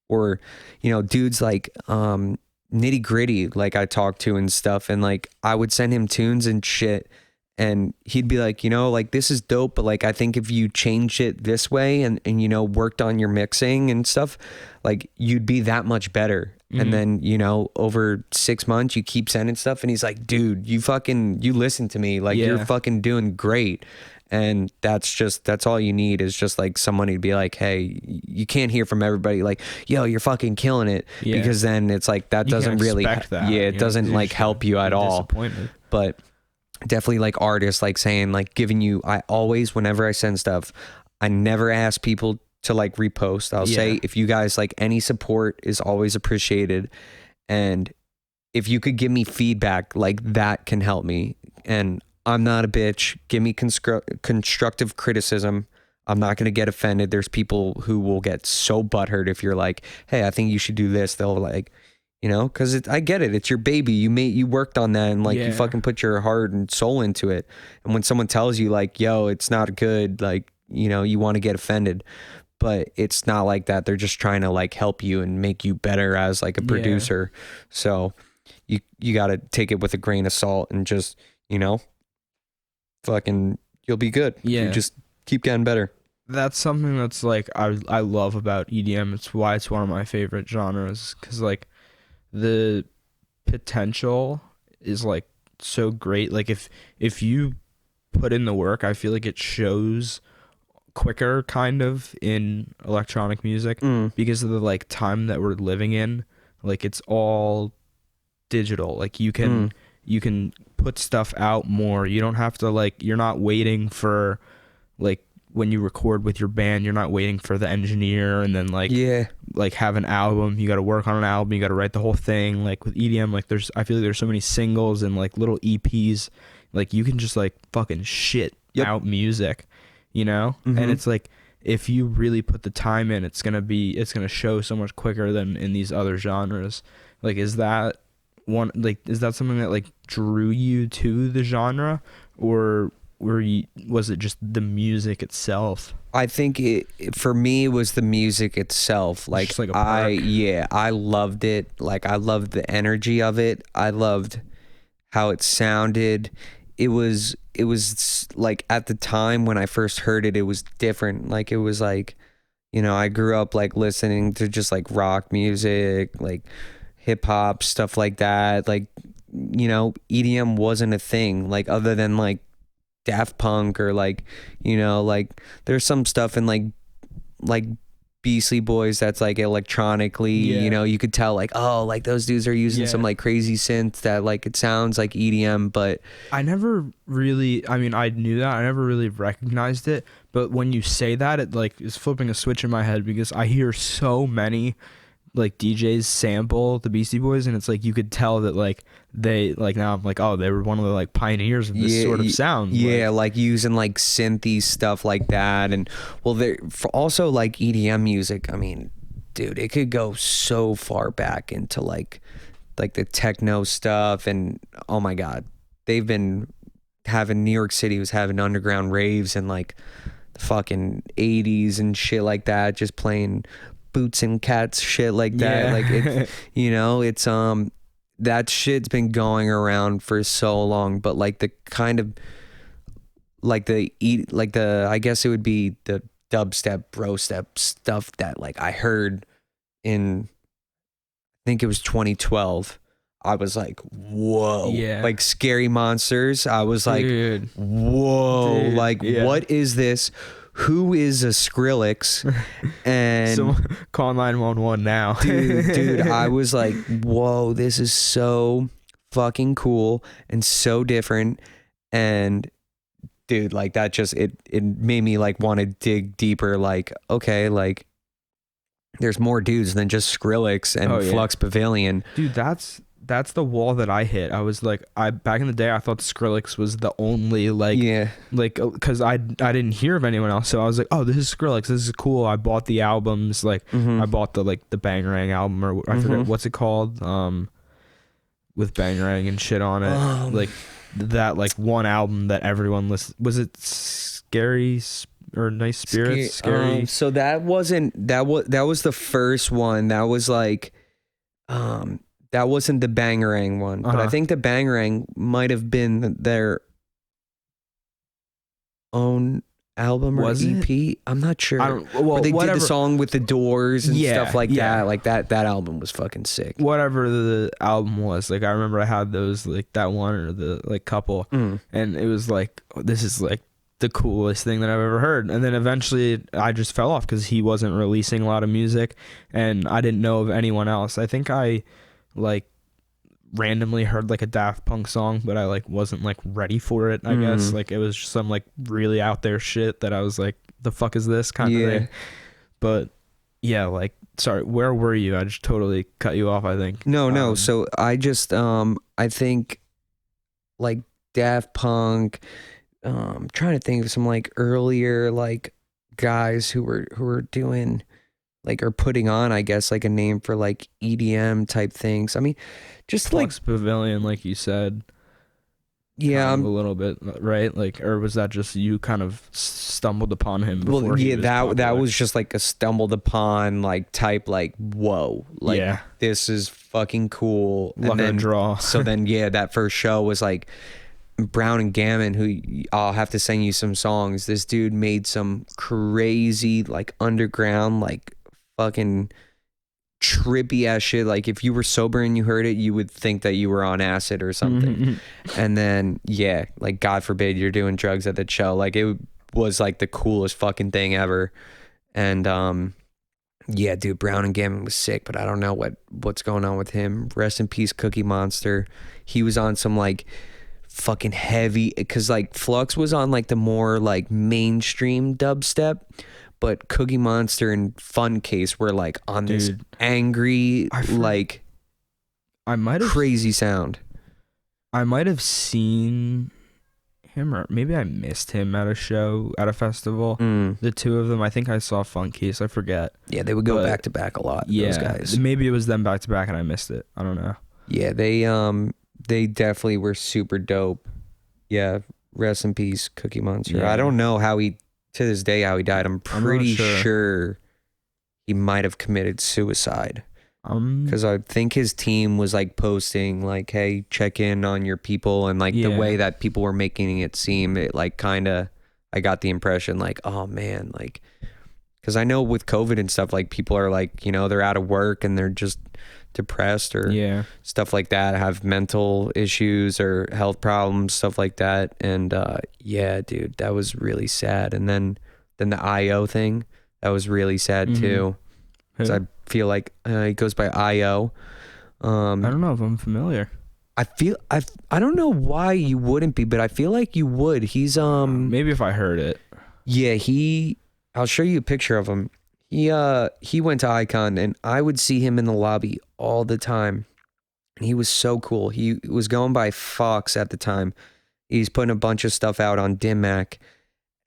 Or, you know, dudes like Nitty Gritty, like I talked to and stuff, and like I would send him tunes and shit, and he'd be like, you know, like this is dope, but like I think if you changed it this way and you know, worked on your mixing and stuff, like you'd be that much better. And then, you know, over 6 months you keep sending stuff, and he's like, dude, you listen to me, like you're fucking doing great. And that's all you need, is just like somebody to be like, hey, you can't hear from everybody like, yo, you're fucking killing it, because then it's like that doesn't really it doesn't like help you at all. But definitely like artists like saying, like giving you, I always, whenever I send stuff, I never ask people to like repost. I'll say, if you guys like, any support is always appreciated, and if you could give me feedback, like that can help me. And I'm not a bitch. Give me constructive criticism. I'm not going to get offended. There's people who will get so butthurt if you're like, hey, I think you should do this. They'll like, you know, because I get it. It's your baby. You worked on that, and like you fucking put your heart and soul into it. And when someone tells you like, yo, it's not good, like, you know, you want to get offended. But it's not like that. They're just trying to like help you and make you better as like a producer. So you got to take it with a grain of salt and just, you know, fucking, you'll be good. You just keep getting better. That's something that's like I love about EDM. It's why it's one of my favorite genres, because like the potential is like so great. Like if you put in the work, I feel like it shows quicker kind of in electronic music because of the like time that we're living in. Like it's all digital. Like you can put stuff out more. You don't have to like, you're not waiting for like when you record with your band, you're not waiting for the engineer and then like like have an album. You got to work on an album. You got to write the whole thing. Like with EDM, like I feel like there's so many singles and like little EPs. Like you can just like fucking shit out music, you know? And it's like, if you really put the time in, it's going to show so much quicker than in these other genres. Like, is that something that like drew you to the genre, or was it just the music itself? I think for me, it was the music itself. Like, just like a perk. I loved it. Like I loved the energy of it. I loved how it sounded. It was like at the time when I first heard it, it was different. Like it was like, you know, I grew up like listening to just like rock music, like hip hop, stuff like that. Like, you know, EDM wasn't a thing, like other than like Daft Punk or like, you know, like there's some stuff in like Beastly Boys that's like electronically, you know, you could tell like, oh, like those dudes are using some like crazy synth that like it sounds like EDM. But I never really, I mean, I knew that, I never really recognized it, but when you say that, it like is flipping a switch in my head, because I hear so many like DJs sample the Beastie Boys, and it's like you could tell that like they like, now I'm like, oh, they were one of the like pioneers of this sort of sound. Like using like synthy stuff like that. And well, they're also like EDM music, I mean, dude, it could go so far back into like the techno stuff. And oh my god, they've been having, New York City was having underground raves in like the fucking 80s and shit like that, just playing Boots and Cats shit like that. Like it, you know, it's that shit's been going around for so long. But like the kind of like the I guess it would be the dubstep, bro step stuff that like I heard in, I think it was 2012. I was like, whoa. Like Scary Monsters, I was like, dude, whoa. Dude, like what is this? Who is a Skrillex? And so, call 911 now. dude, I was like, whoa, this is so fucking cool and so different. And dude, like that just it made me like want to dig deeper. Like, okay, like there's more dudes than just Skrillex and Flux Pavilion. Dude, that's the wall that I hit. I was like, back in the day I thought Skrillex was the only like because I didn't hear of anyone else, so I was like, oh, this is Skrillex, this is cool. I bought the albums, like I bought the like the Bangarang album, or I forget what's it called, with Bangarang and shit on it, like that like one album that everyone listened. Was it Scary or Nice Spirits? Scary. So that was the first one. That was like that wasn't the Bangarang one, but I think the Bangarang might have been their own album or EP. I'm not sure. Where they did the song with the Doors and stuff like that. Like that album was fucking sick. Whatever the album was, like I remember I had those, like that one or the like couple, and it was like, this is like the coolest thing that I've ever heard. And then eventually I just fell off because he wasn't releasing a lot of music, and I didn't know of anyone else. I think I like randomly heard like a Daft Punk song, but I like wasn't like ready for it, I guess. Like it was just some like really out there shit that I was like, the fuck is this kind of thing. But yeah, like, sorry, where were you? I just totally cut you off, I think. No. So I just I think like Daft Punk, trying to think of some like earlier like guys who were doing like, or putting on, I guess, like a name for like EDM type things. I mean, just Flux Pavilion, like you said. Yeah, a little bit, right? Like, or was that just you kind of stumbled upon him before? Well, yeah, that was just like a stumbled upon like type, like, whoa, like this is fucking cool. Luck of the draw. So then that first show was like Brown and Gammon, who I'll have to send you some songs. This dude made some crazy like underground like fucking trippy ass shit. Like if you were sober and you heard it, you would think that you were on acid or something. And then like God forbid you're doing drugs at the show. Like it was like the coolest fucking thing ever. And dude, Brown and Gammon was sick, but I don't know what's going on with him. Rest in peace, Cookie Monster. He was on some like fucking heavy, because like Flux was on like the more like mainstream dubstep, but Cookie Monster and Fun Case were like on this angry, like I might have crazy sound. I might have seen him, or maybe I missed him at a show, at a festival. The two of them, I think I saw Fun Case, I forget. Yeah, they would go back to back a lot. Those guys. Maybe it was them back to back and I missed it. I don't know. Yeah, they definitely were super dope. Yeah, rest in peace, Cookie Monster. Yeah. I don't know how he, to this day, how he died. I'm pretty sure he might have committed suicide. Because I think his team was like posting like, hey, check in on your people, and like the way that people were making it seem, it like kind of, I got the impression like, oh man, like, because I know with COVID and stuff, like people are like, you know, they're out of work and they're just depressed or stuff like that, have mental issues or health problems, stuff like that. And dude, that was really sad. And then the IO thing, that was really sad too, because I feel like he goes by IO. I don't know if I'm familiar. I don't know why you wouldn't be, but I feel like you would. He's maybe if I heard it. I'll show you a picture of him. He went to Icon, and I would see him in the lobby all the time. And he was so cool. He was going by Fox at the time. He's putting a bunch of stuff out on Dim Mak,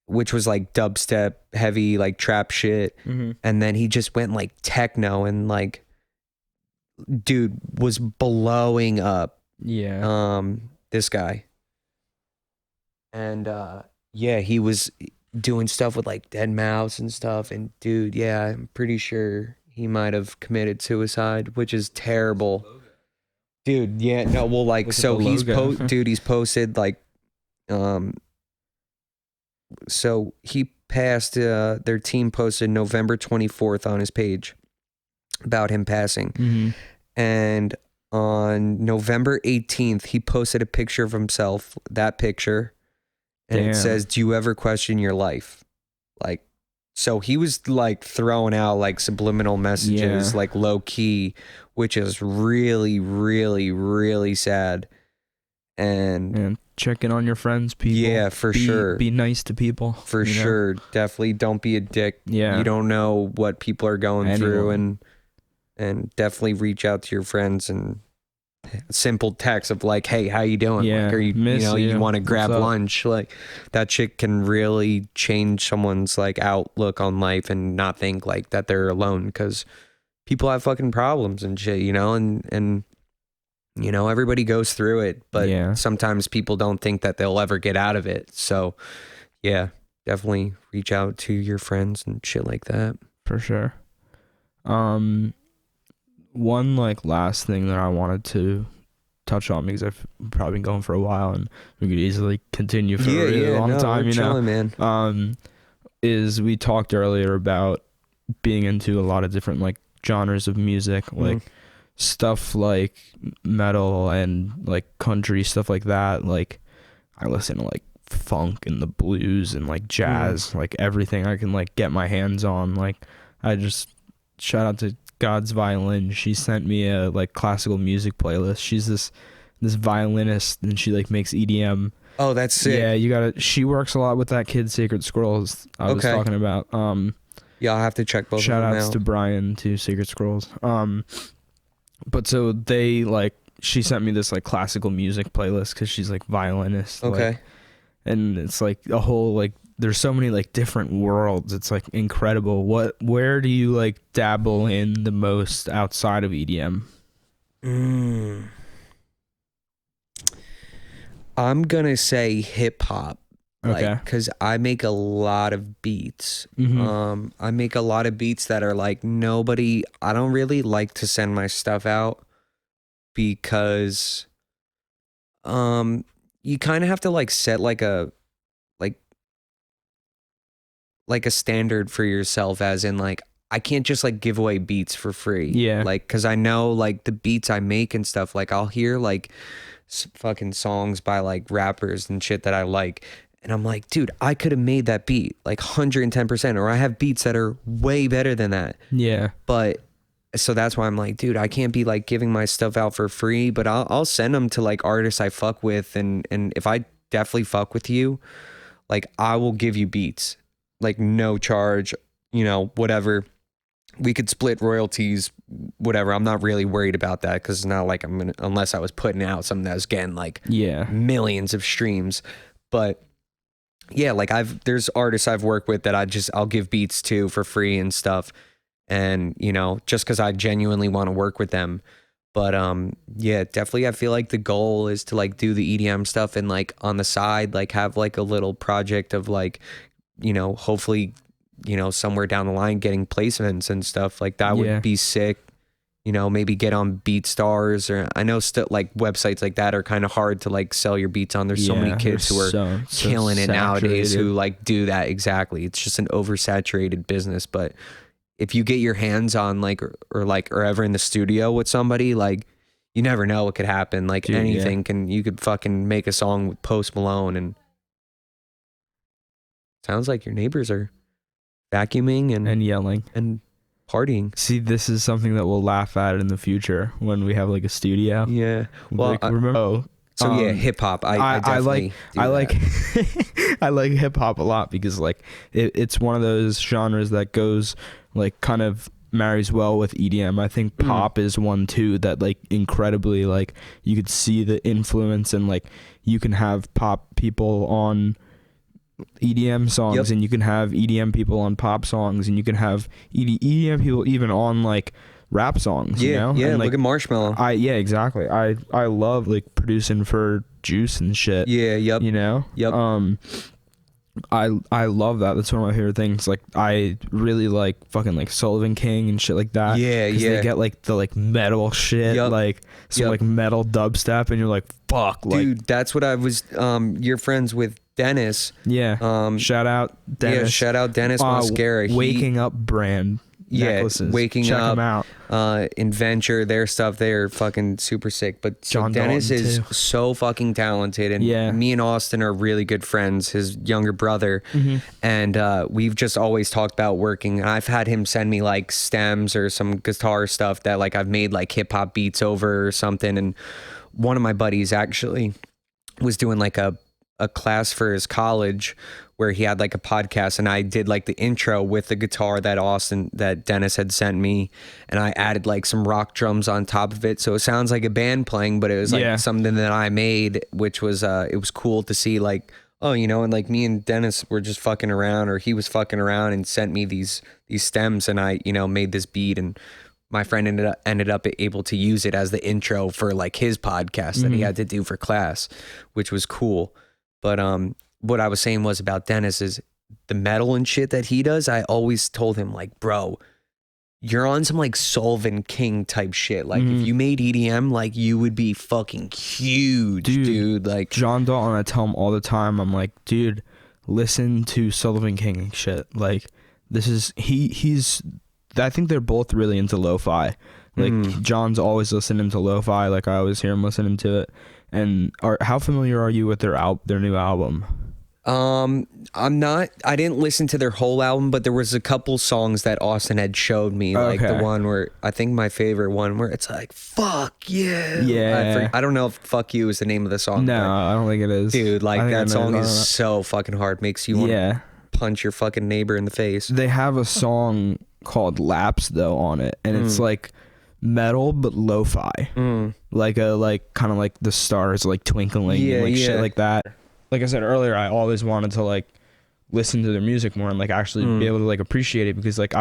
which was like dubstep, heavy, like trap shit. And then he just went like techno, and like, dude was blowing up. This guy. And he was doing stuff with like Dead Mouse and stuff, and dude, I'm pretty sure he might have committed suicide, which is terrible. Dude, like, so he's he's posted like so he passed, their team posted November 24th on his page about him passing. And on November 18th he posted a picture of himself, that picture. And it says, do you ever question your life? Like, so he was like throwing out like subliminal messages, like low key, which is really, really, really sad. and check in on your friends, people. Yeah, for sure. Be nice to people. For sure. Definitely don't be a dick. Yeah. You don't know what people are going through, and definitely reach out to your friends and simple text of like, hey, how you doing? Yeah. Like, are you want to grab lunch? Like, that shit can really change someone's like outlook on life and not think like that they're alone, because people have fucking problems and shit, and everybody goes through it, but sometimes people don't think that they'll ever get out of it. So yeah, definitely reach out to your friends and shit like that. For sure. One like last thing that I wanted to touch on, because I've probably been going for a while and we could easily continue for a really long time, chilling, man. Is we talked earlier about being into a lot of different like genres of music, like stuff like metal and like country, stuff like that. Like I listen to like funk and the blues and like jazz, like everything I can like get my hands on. Like I just shout out to God's Violin. She sent me a like classical music playlist. She's this violinist, and she like makes EDM. Oh, that's sick. Yeah, she works a lot with that kid Sacred Scrolls I was talking about. Yeah, I'll have to check both of them out. Shout outs to Brian to Sacred Scrolls. But so they like, she sent me this like classical music playlist because she's like violinist. Okay. Like, and it's like a whole like, there's so many like different worlds. It's like incredible. Where do you like dabble in the most outside of EDM? I'm gonna say hip hop. Okay. Because I make a lot of beats. I make a lot of beats that are like I don't really like to send my stuff out, because you kind of have to like set like a standard for yourself, as in like I can't just like give away beats for free. Yeah. Like, because I know like the beats I make and stuff, like I'll hear like fucking songs by like rappers and shit that I like, and I'm like, dude, I could have made that beat like 110%, or I have beats that are way better than that. Yeah. But so that's why I'm like, dude, I can't be like giving my stuff out for free, but I'll send them to like artists I fuck with, and if I definitely fuck with you, like I will give you beats, like no charge, whatever. We could split royalties, whatever. I'm not really worried about that, because it's not like I'm gonna, unless I was putting out something that was getting like millions of streams. But yeah, like there's artists I've worked with that I'll give beats to for free and stuff, and just because I genuinely want to work with them. But yeah, definitely I feel like the goal is to like do the EDM stuff, and like on the side like have like a little project of like, hopefully somewhere down the line getting placements and stuff like that would be sick. Maybe get on BeatStars, or I know like websites like that are kind of hard to like sell your beats on. There's so many kids who are killing it nowadays who like do that. Exactly. It's just an oversaturated business. But if you get your hands on like, or ever in the studio with somebody, like you never know what could happen. Like anything you could fucking make a song with Post Malone, and sounds like your neighbors are vacuuming and yelling and partying. See, this is something that we'll laugh at in the future when we have like a studio. Yeah. Well, like, remember? Yeah, hip hop. I like I like hip hop a lot, because like it's one of those genres that goes like kind of marries well with EDM. I think pop is one too that like incredibly like you could see the influence, and like you can have pop people on EDM songs, and you can have EDM people on pop songs, and you can have EDM people even on like rap songs. Yeah, and, like, look at Marshmello. Exactly. I love like producing for Juice and shit. Yeah, yep. I love that. That's one of my favorite things. Like I really like fucking like Sullivan King and shit like that. Yeah, yeah. They get like the like metal shit, like some like metal dubstep, and you're like, fuck, dude. Like, that's what I was. You're friends with Dennis. Yeah. Shout out Dennis. Yeah. Shout out Dennis Mosquera. Waking Up brand. Necklaces. Waking Check Up. them out. Inventure, their stuff, they're fucking super sick. But John Dennis Dalton is too. so fucking talented, and me and Austin are really good friends, his younger brother, and we've just always talked about working. I've had him send me like stems or some guitar stuff that like I've made like hip hop beats over or something. And one of my buddies actually, was doing like a class for his college where he had like a podcast, and I did like the intro with the guitar that Dennis had sent me, and I added like some rock drums on top of it, so it sounds like a band playing, but it was like something that I made, which was it was cool to see, like, oh, you know, and like me and Dennis were just fucking around, or he was fucking around and sent me these stems, and I, you know, made this beat, and my friend ended up able to use it as the intro for like his podcast that he had to do for class, which was cool. But what I was saying was about Dennis is the metal and shit that he does. I always told him, like, bro, you're on some like Solvin King type shit. Like if you made EDM, like you would be fucking huge, dude. Like John Dalton, I tell him all the time, I'm like, dude, listen to Sullivan King and shit. Like this is he's I think they're both really into lo-fi. Like John's always listening to lo-fi. Like I always hear him listening to it. And how familiar are you with their new album? I'm not. I didn't listen to their whole album, but there was a couple songs that Austin had showed me, like the one where I think my favorite one where it's like "fuck yeah." Yeah. I don't know if "fuck you" is the name of the song. No, I don't think it is. Dude, like that song is so fucking hard. Makes you want to punch your fucking neighbor in the face. They have a song called "Laps" though on it, and it's like metal but lo-fi, like kind of like the stars like twinkling and like shit like that. Like I said earlier, I always wanted to like listen to their music more and like actually be able to like appreciate it, because like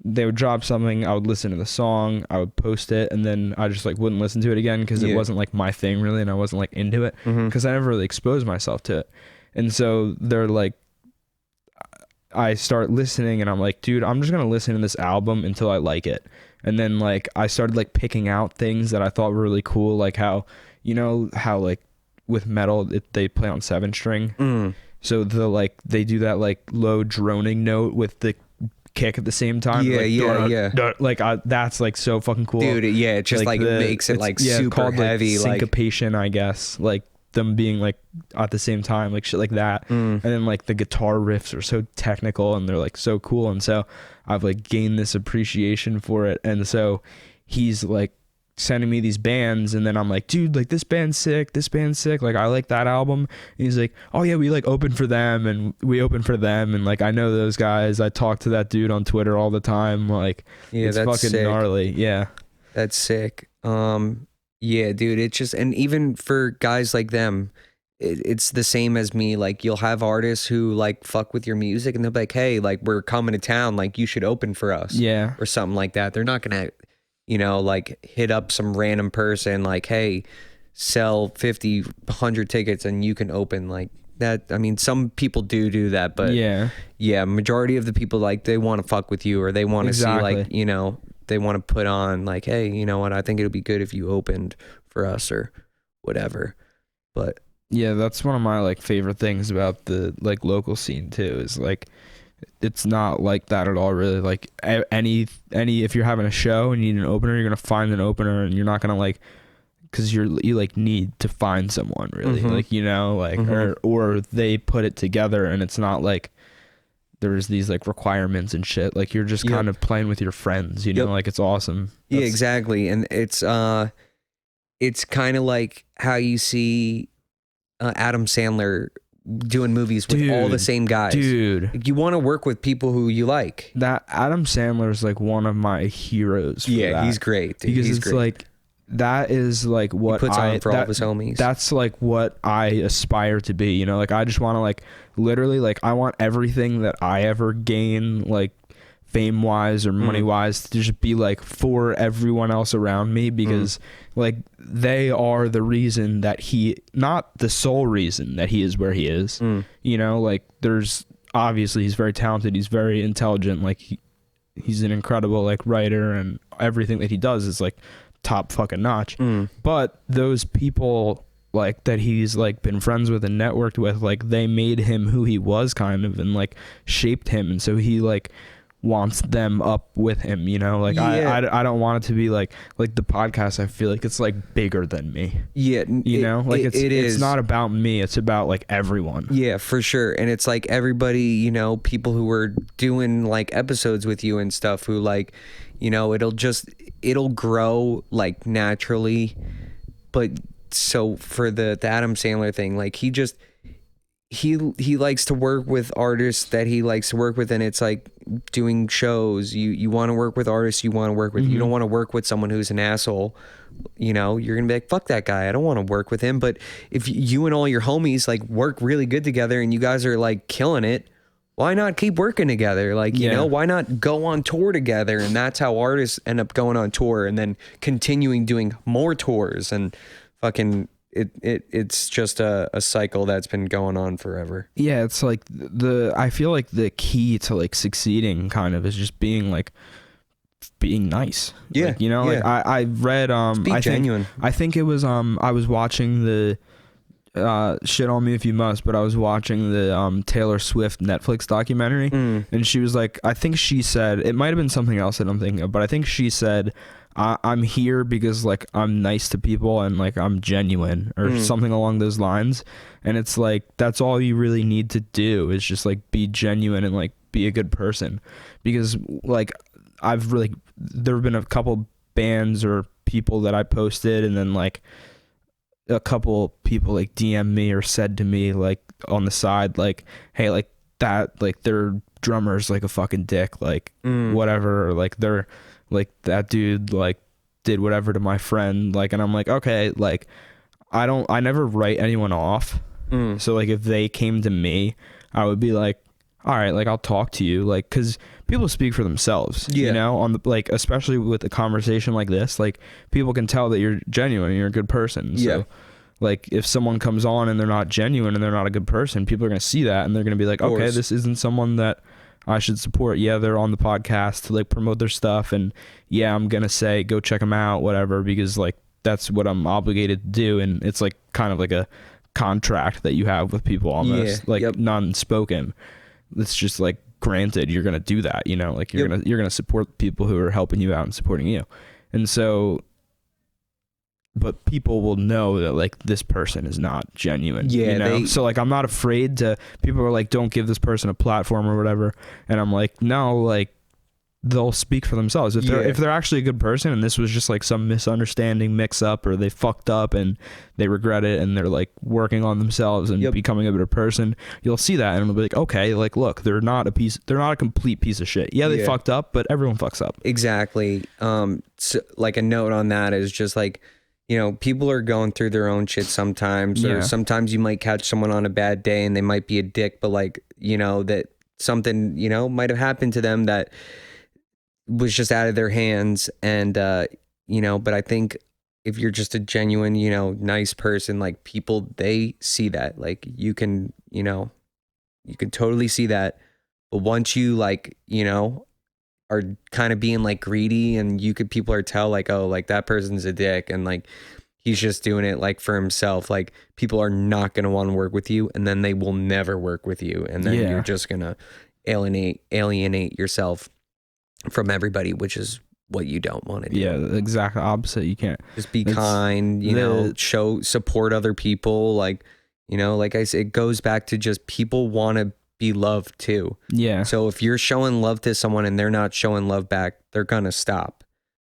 they would drop something, I would listen to the song, I would post it, and then I just like wouldn't listen to it again because it wasn't like my thing really, and I wasn't like into it because I never really exposed myself to it. And so they're like, I start listening and I'm like, dude, I'm just gonna listen to this album until I like it. And then like I started like picking out things that I thought were really cool, like how, you know, how like with metal they play on 7-string, so they do that like low droning note with the kick at the same time. That's like so fucking cool, dude. It just like makes it like super heavy, like syncopation, I guess, like them being like at the same time, like shit like that. And then like the guitar riffs are so technical and they're like so cool, and so I've like gained this appreciation for it. And so he's like sending me these bands, and then I'm like, dude, like this band's sick, like I like that album. And he's like, oh yeah, we like open for them, and like I know those guys, I talk to that dude on Twitter all the time, like it's that's fucking sick. Gnarly. That's sick. Yeah, dude, it's just, and even for guys like them, it's the same as me. Like you'll have artists who like fuck with your music and they'll be like, hey, like we're coming to town, like you should open for us, or something like that. They're not gonna, you know, like hit up some random person like, hey, sell 50, 100 tickets and you can open like that. I mean, some people do that, but majority of the people, like they want to fuck with you, or they want to see like, you know, they want to put on like, hey, you know what, I think it would be good if you opened for us or whatever. But yeah, that's one of my like favorite things about the like local scene too, is like it's not like that at all really. Like any if you're having a show and you need an opener, you're gonna find an opener, and you're not gonna like, because you like need to find someone really, like, you know, like or they put it together and it's not like there's these like requirements and shit. Like you're just kind of playing with your friends, you know, like it's awesome. Yeah, exactly. And it's kind of like how you see Adam Sandler doing movies with all the same guys. Dude, you want to work with people who you like. That Adam Sandler is like one of my heroes for that. He's great, dude. Because it's like, that is like what he puts on for all of his homies. That's like what I aspire to be, you know, like I just want to like literally like I want everything that I ever gain, like fame wise or money wise, to just be like for everyone else around me, because like they are the reason that not the sole reason that he is where he is, you know, like there's obviously he's very talented, he's very intelligent, like he's an incredible like writer, and everything that he does is like top fucking notch. But those people like that he's like been friends with and networked with, like they made him who he was kind of, and like shaped him, and so he like wants them up with him, you know, like I don't want it to be like the podcast. I feel like it's like bigger than me, you know, like it's not about me, it's about like everyone. Yeah, for sure. And it's like everybody, you know, people who were doing like episodes with you and stuff, who like, you know, it'll grow like naturally, but so for the Adam Sandler thing, like he likes to work with artists that he likes to work with, and it's like doing shows. You want to work with artists you want to work with. You don't want to work with someone who's an asshole. You know, you're gonna be like, fuck that guy, I don't want to work with him. But if you and all your homies like work really good together and you guys are like killing it, why not keep working together? Like, you know, why not go on tour together? And that's how artists end up going on tour and then continuing doing more tours, and fucking it's just a cycle that's been going on forever. Yeah, it's like I feel like the key to like succeeding kind of is just being nice. Yeah. Like, you know, like I read be genuine. I think it was I was watching the shit on me if you must, but I was watching the Taylor Swift Netflix documentary, and she was like, I think she said, it might have been something else that I'm thinking of, but I think she said, I'm here because like I'm nice to people and like I'm genuine, or something along those lines. And it's like, that's all you really need to do is just like be genuine and like be a good person. Because like there have been a couple bands or people that I posted, and then like a couple people like DM me or said to me like on the side, like, hey, like that, like their drummer's like a fucking dick, like whatever, or like they're like that dude like did whatever to my friend, like, and I'm like, okay, like I never write anyone off. So like if they came to me, I would be like, all right, like I'll talk to you, like, because people speak for themselves, you know, on the, like, especially with a conversation like this, like people can tell that you're genuine and you're a good person. So like if someone comes on and they're not genuine and they're not a good person, people are going to see that and they're going to be like, okay, this isn't someone that I should support. Yeah, they're on the podcast to like promote their stuff, and yeah, I'm going to say go check them out, whatever, because like that's what I'm obligated to do. And it's like kind of like a contract that you have with people almost, like non-spoken. It's just like, granted, you're gonna do that, you know, like you're gonna support people who are helping you out and supporting you. And so, but people will know that like this person is not genuine, you know. So like I'm not afraid to, people are like, don't give this person a platform or whatever, and I'm like, no, like they'll speak for themselves. If they're actually a good person and this was just like some misunderstanding, mix up, or they fucked up and they regret it and they're like working on themselves and becoming a better person, you'll see that and it'll be like, okay, like look, they're not a complete piece of shit. They fucked up, but everyone fucks up. Exactly. So like a note on that is just like, you know, people are going through their own shit sometimes, or sometimes you might catch someone on a bad day and they might be a dick, but like, you know, that something, you know, might have happened to them that was just out of their hands. And you know, but I think if you're just a genuine, you know, nice person, like people, they see that, like you can, you know, you can totally see that. But once you like, you know, are kind of being like greedy, and people are tell like, oh, like that person's a dick and like he's just doing it like for himself, like people are not going to want to work with you, and then they will never work with you, and then you're just going to alienate yourself from everybody, which is what you don't want to do. Yeah, the exact opposite. You can't just be kind, you know, support other people, like, you know, like I said, it goes back to just people want to be loved too. Yeah. So if you're showing love to someone and they're not showing love back, they're gonna stop.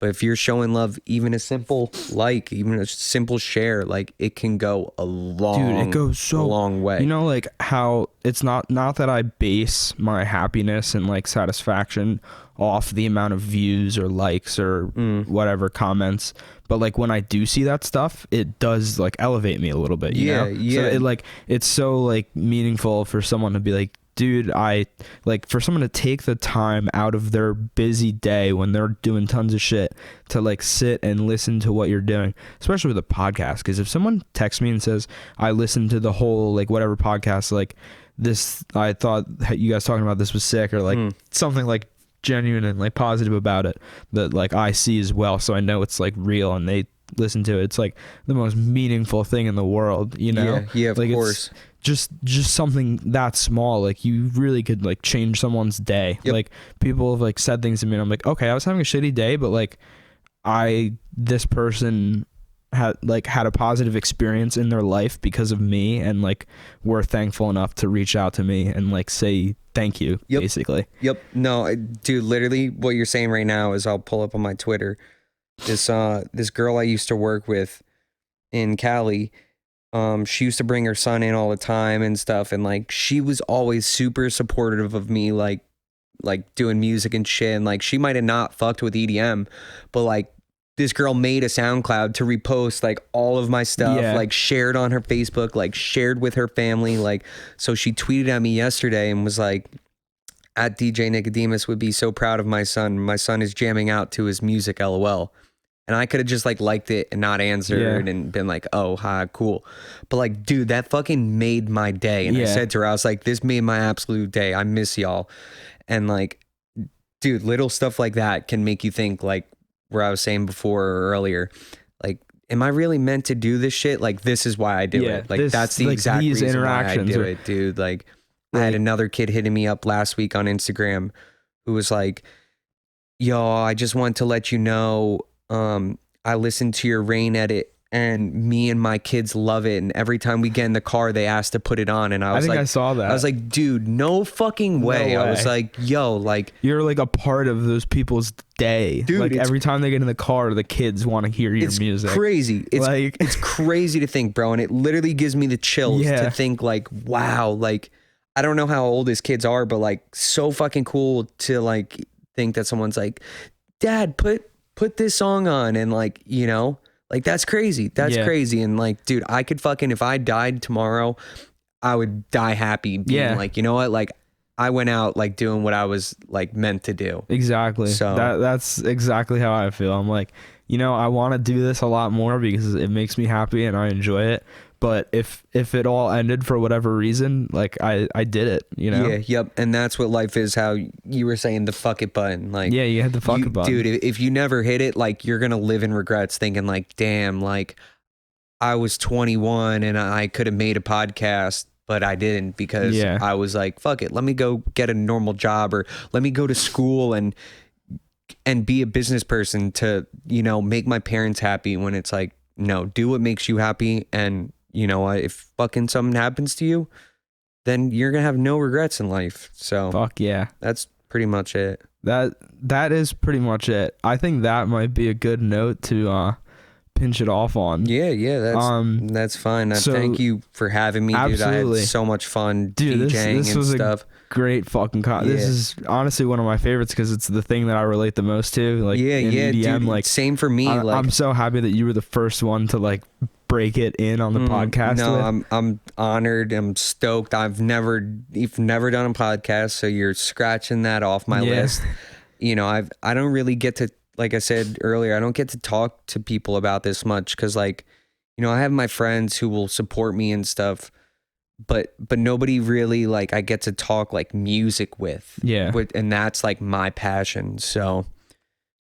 But if you're showing love, even a simple like, even a simple share, like it can go a long way. You know, like how it's not that I base my happiness and like satisfaction off the amount of views or likes or whatever comments, but like when I do see that stuff, it does like elevate me a little bit, you know? So it like, it's so like meaningful for someone to be like, dude, I like, for someone to take the time out of their busy day when they're doing tons of shit to like sit and listen to what you're doing, especially with a podcast. Because if someone texts me and says, I listened to the whole like whatever podcast, like this, I thought you guys talking about this was sick, or like something like genuine and like positive about it that like I see as well, so I know it's like real and they listen to it, it's like the most meaningful thing in the world, you know? Of like course. It's just something that small, like you really could like change someone's day. Like people have like said things to me and I'm like, okay, I was having a shitty day, but like this person had a positive experience in their life because of me, and like were thankful enough to reach out to me and like say thank you, basically. No, dude, literally what you're saying right now is, I'll pull up on my Twitter this girl I used to work with. in Cali, she used to bring her son in all the time and stuff, and like she was always super supportive of me, like doing music and shit. And like she might have not fucked with EDM, but like this girl made a SoundCloud to repost like all of my stuff, like shared on her Facebook, like shared with her family. Like, so she tweeted at me yesterday and was like, at DJ Nicodemus would be so proud of my son. My son is jamming out to his music, LOL. And I could have just like liked it and not answered and been like, oh, hi, cool. But like, dude, that fucking made my day. And I said to her, I was like, this made my absolute day. I miss y'all. And like, dude, little stuff like that can make you think, like where I was saying before or earlier, like, am I really meant to do this shit? Like, this is why I do it. Like, that's the like exact reason why I do it, dude. Like, I had another kid hitting me up last week on Instagram who was like, yo, I just want to let you know, I listened to your Rain edit and me and my kids love it. And every time we get in the car, they ask to put it on. And I was like, I saw that. I was like, dude, no fucking way. I was like, yo, like, you're like a part of those people's day. Dude, like every time they get in the car, the kids want to hear your music. Crazy. It's like, it's crazy to think, bro. And it literally gives me the chills to think like, wow, like, I don't know how old his kids are, but like so fucking cool to like think that someone's like, Dad, put this song on. And like, you know, like that's crazy. That's crazy. And like, dude, I could fucking, if I died tomorrow, I would die happy being like, you know what? Like I went out like doing what I was like meant to do. Exactly. So that's exactly how I feel. I'm like, you know, I want to do this a lot more because it makes me happy and I enjoy it. But if it all ended for whatever reason, like I did it, you know? Yeah, yep. And that's what life is, how you were saying the fuck it button. Like, yeah, you had the fuck it button. Dude, if you never hit it, like you're going to live in regrets thinking like, damn, like I was 21 and I could have made a podcast, but I didn't because I was like, fuck it. Let me go get a normal job or let me go to school and be a business person to, you know, make my parents happy when it's like, no, do what makes you happy. And you know, if fucking something happens to you, then you're gonna have no regrets in life. So fuck yeah, that's pretty much it. That is pretty much it. I think that might be a good note to pinch it off on. Yeah, that's fine. So, thank you for having me, dude. I had so much fun DJing this was stuff. Great fucking This is honestly one of my favorites because it's the thing that I relate the most to. Like EDM, dude, like same for me. Like I'm so happy that you were the first one to like break it in on the podcast. No, I'm honored. I'm stoked. You've never done a podcast, so you're scratching that off my list. You know, I don't really get to, like I said earlier, I don't get to talk to people about this much because, like, you know, I have my friends who will support me and stuff, but nobody really like I get to talk like music with. And that's like my passion. So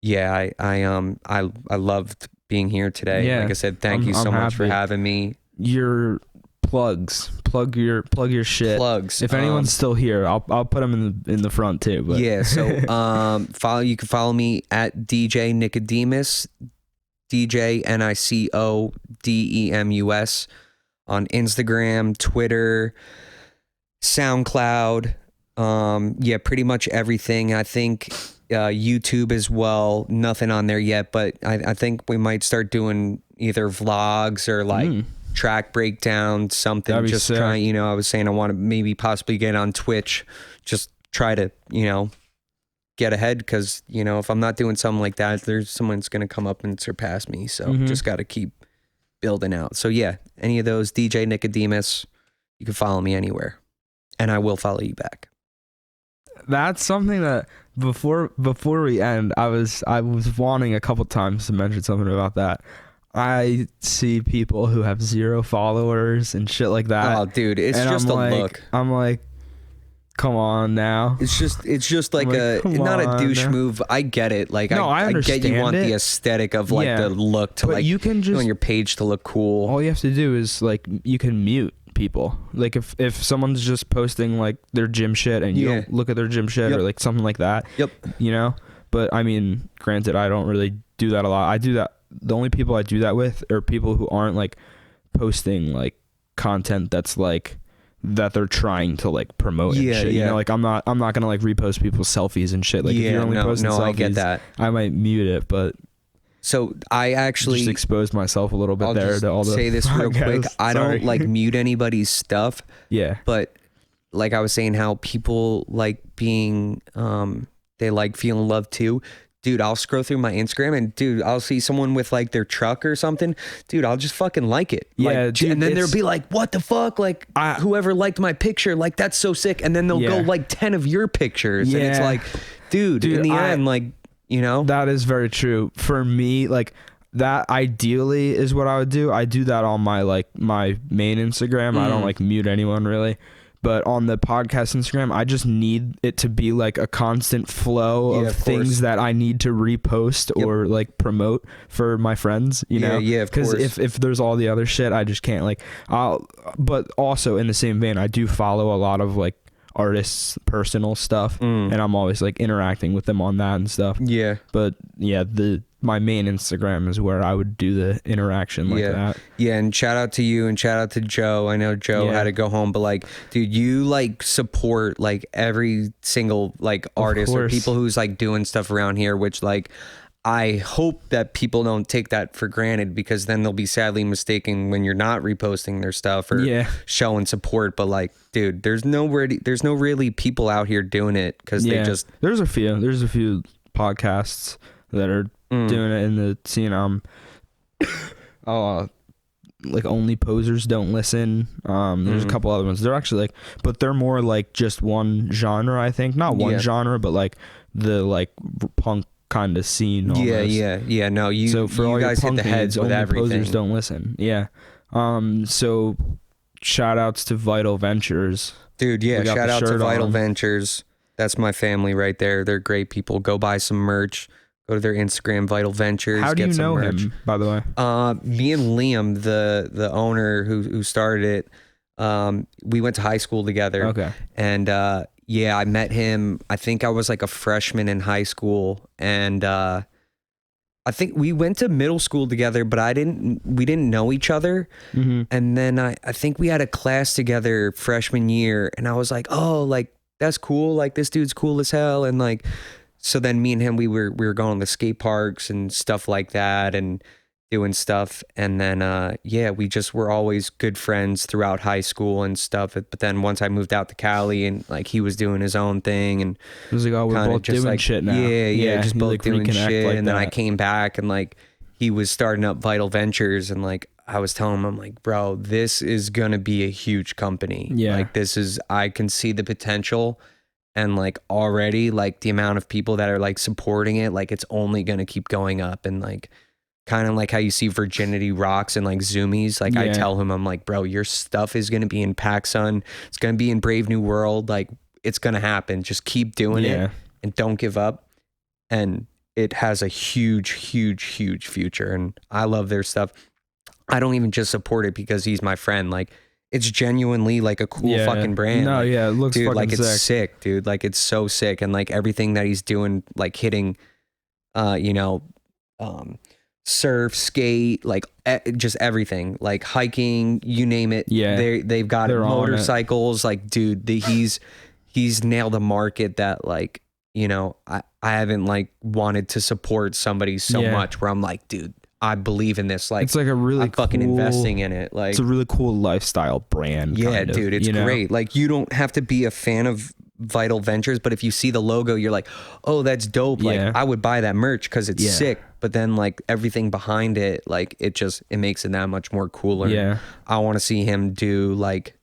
yeah, I loved being here today. Like I said, thank you so much for having me. Your plugs, plug your shit. Plugs. If anyone's still here, I'll put them in the front too. But. Yeah. So you can follow me at DJ Nicodemus, DJ Nicodemus on Instagram, Twitter, SoundCloud. Pretty much everything. I think YouTube as well. Nothing on there yet, but I think we might start doing either vlogs or like track breakdown, something. Just trying, you know, I was saying I want to maybe possibly get on Twitch, just try to, you know, get ahead because, you know, if I'm not doing something like that, there's someone's going to come up and surpass me. So just got to keep building out. So yeah, any of those, DJ Nicodemus, you can follow me anywhere and I will follow you back. That's something that before we end, I was wanting a couple times to mention something about that. I see people who have 0 followers and shit like that. Oh, dude, it's just a look. I'm like, come on now. It's just like not a douche move. I get it. Like, no, I understand. I get you want the aesthetic of like the look to, but like you can just on your page to look cool. All you have to do is like you can mute people. Like if someone's just posting like their gym shit and you don't look at their gym shit or like something like that. You know. But I mean, granted, I don't really do that a lot. I do that. The only people I do that with are people who aren't like posting like content that's like that they're trying to like promote and shit. You know, like I'm not gonna like repost people's selfies and shit. Like if you're only posting selfies, I get that. I might mute it, but So I actually just exposed myself a little bit there to all the say this real quick. I Sorry. don't like mute anybody's stuff. Yeah. But like I was saying, how people like being, they like feeling love too. Dude, I'll scroll through my Instagram and dude, I'll see someone with like their truck or something. Dude, I'll just fucking like it. Yeah, like, dude, and then they'll be like, what the fuck? Like whoever liked my picture, like that's so sick. And then they'll go like 10 of your pictures. And it's like, dude in the end, like, you know, that is very true for me. Like that ideally is what I would do. I do that on my main Instagram. I don't like mute anyone really. But on the podcast Instagram, I just need it to be like a constant flow of things that I need to repost or like promote for my friends, you know? Yeah, of course. Because if there's all the other shit, I just can't but also in the same vein, I do follow a lot of like artists' personal stuff and I'm always like interacting with them on that and stuff. Yeah. But yeah, my main Instagram is where I would do the interaction like that. Yeah, and shout out to you and shout out to Joe. I know Joe had to go home, but like, dude, you like support like every single like artist or people who's like doing stuff around here, which like I hope that people don't take that for granted because then they'll be sadly mistaken when you're not reposting their stuff or showing support. But like, dude, there's no really people out here doing it because they just there's a few podcasts that are doing it in the scene. Like Only Posers Don't Listen. There's a couple other ones. They're actually like, but they're more like just one genre, I think. Not one genre, but like the like punk kind of scene. Almost. Yeah. No, so for all guys your punk hit the heads with Only everything. Posers Don't Listen. Yeah. So shout outs to Vital Ventures. Dude, yeah. Shout out to Vital Ventures. That's my family right there. They're great people. Go buy some merch. Go to their Instagram, Vital Ventures. How do you know merch. him, by the way? Me and Liam, the owner who started it, we went to high school together. Okay. And I met him. I think I was like a freshman in high school, and I think we went to middle school together, but we didn't know each other. Mm-hmm. And then I think we had a class together freshman year, and I was like, oh, like that's cool. Like this dude's cool as hell, and like. So then me and him, we were going to skate parks and stuff like that and doing stuff. And then, we just were always good friends throughout high school and stuff. But then once I moved out to Cali and like he was doing his own thing and it was like, oh, we're both doing shit now. Yeah, just both like doing shit. Like and then I came back and like he was starting up Vital Ventures and like I was telling him, I'm like, bro, this is going to be a huge company. Yeah. Like I can see the potential. And like already like the amount of people that are like supporting it, like it's only going to keep going up. And like kind of like how you see Virginity Rocks and like Zoomies. Like I tell him, I'm like, bro, your stuff is going to be in PacSun. It's going to be in Brave New World. Like it's going to happen. Just keep doing it and don't give up. And it has a huge, huge, huge future. And I love their stuff. I don't even just support it because he's my friend. Like it's genuinely like a cool fucking brand. No, like, it looks dude, fucking like sick. It's sick, dude. Like it's so sick, and like everything that he's doing, like hitting, surf, skate, like just everything, like hiking, you name it. Yeah, they've got motorcycles. Like, dude, he's nailed a market that like I haven't like wanted to support somebody so much where I'm like, dude. I believe in this. Like it's like a really I'm fucking investing in it. Like it's a really cool lifestyle brand. Yeah, dude, it's great. Like you don't have to be a fan of Vital Ventures, but if you see the logo, you're like, oh, that's dope. Like I would buy that merch because it's sick. But then like everything behind it, like it makes it that much more cooler. Yeah, I want to see him do like.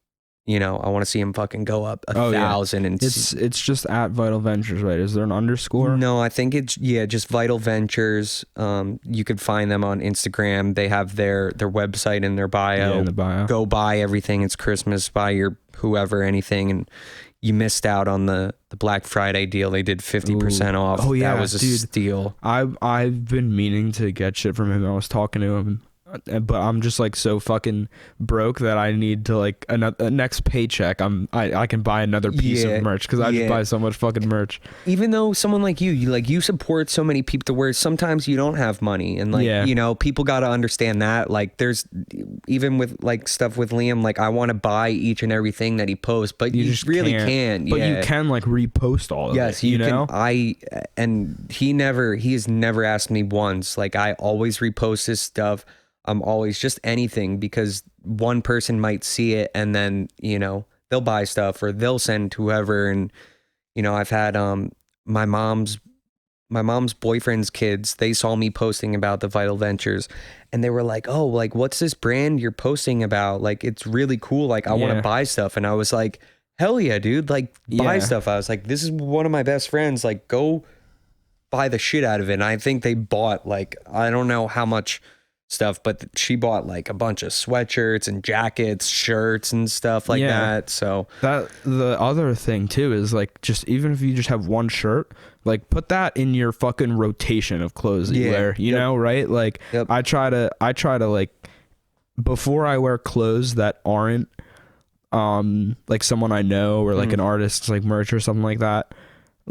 I want to see him fucking go up 1,000 and it's just at Vital Ventures, right? Is there an underscore? No, I think it's just Vital Ventures. You could find them on Instagram. They have their website in their bio. Yeah, in the bio. Go buy everything. It's Christmas. Buy your whoever anything, and you missed out on the Black Friday deal. They did 50% off. Oh yeah, that was a steal. I've been meaning to get shit from him. I was talking to him but I'm just like so fucking broke that I need to like a next paycheck. I can buy another piece of merch because I just buy so much fucking merch. Even though someone like you support so many people to where sometimes you don't have money, and like you know, people got to understand that. Like there's even with like stuff with Liam, like I want to buy each and everything that he posts, but you just really can't. But you can like repost all of it. Yes, you know. He has never asked me once. Like I always repost his stuff. I'm always just anything, because one person might see it and then, you know, they'll buy stuff or they'll send to whoever. And, you know, I've had my mom's boyfriend's kids, they saw me posting about the Vital Ventures and they were like, oh, like, what's this brand you're posting about? Like, it's really cool. Like, I want to buy stuff. And I was like, hell yeah, dude, like buy stuff. I was like, this is one of my best friends. Like, go buy the shit out of it. And I think they bought like, I don't know how much stuff, but she bought like a bunch of sweatshirts and jackets, shirts and stuff like that. So that the other thing too is like, just even if you just have one shirt, like put that in your fucking rotation of clothes that you wear, you know, right? Like I try to like, before I wear clothes that aren't like someone I know or like an artist's like merch or something like that,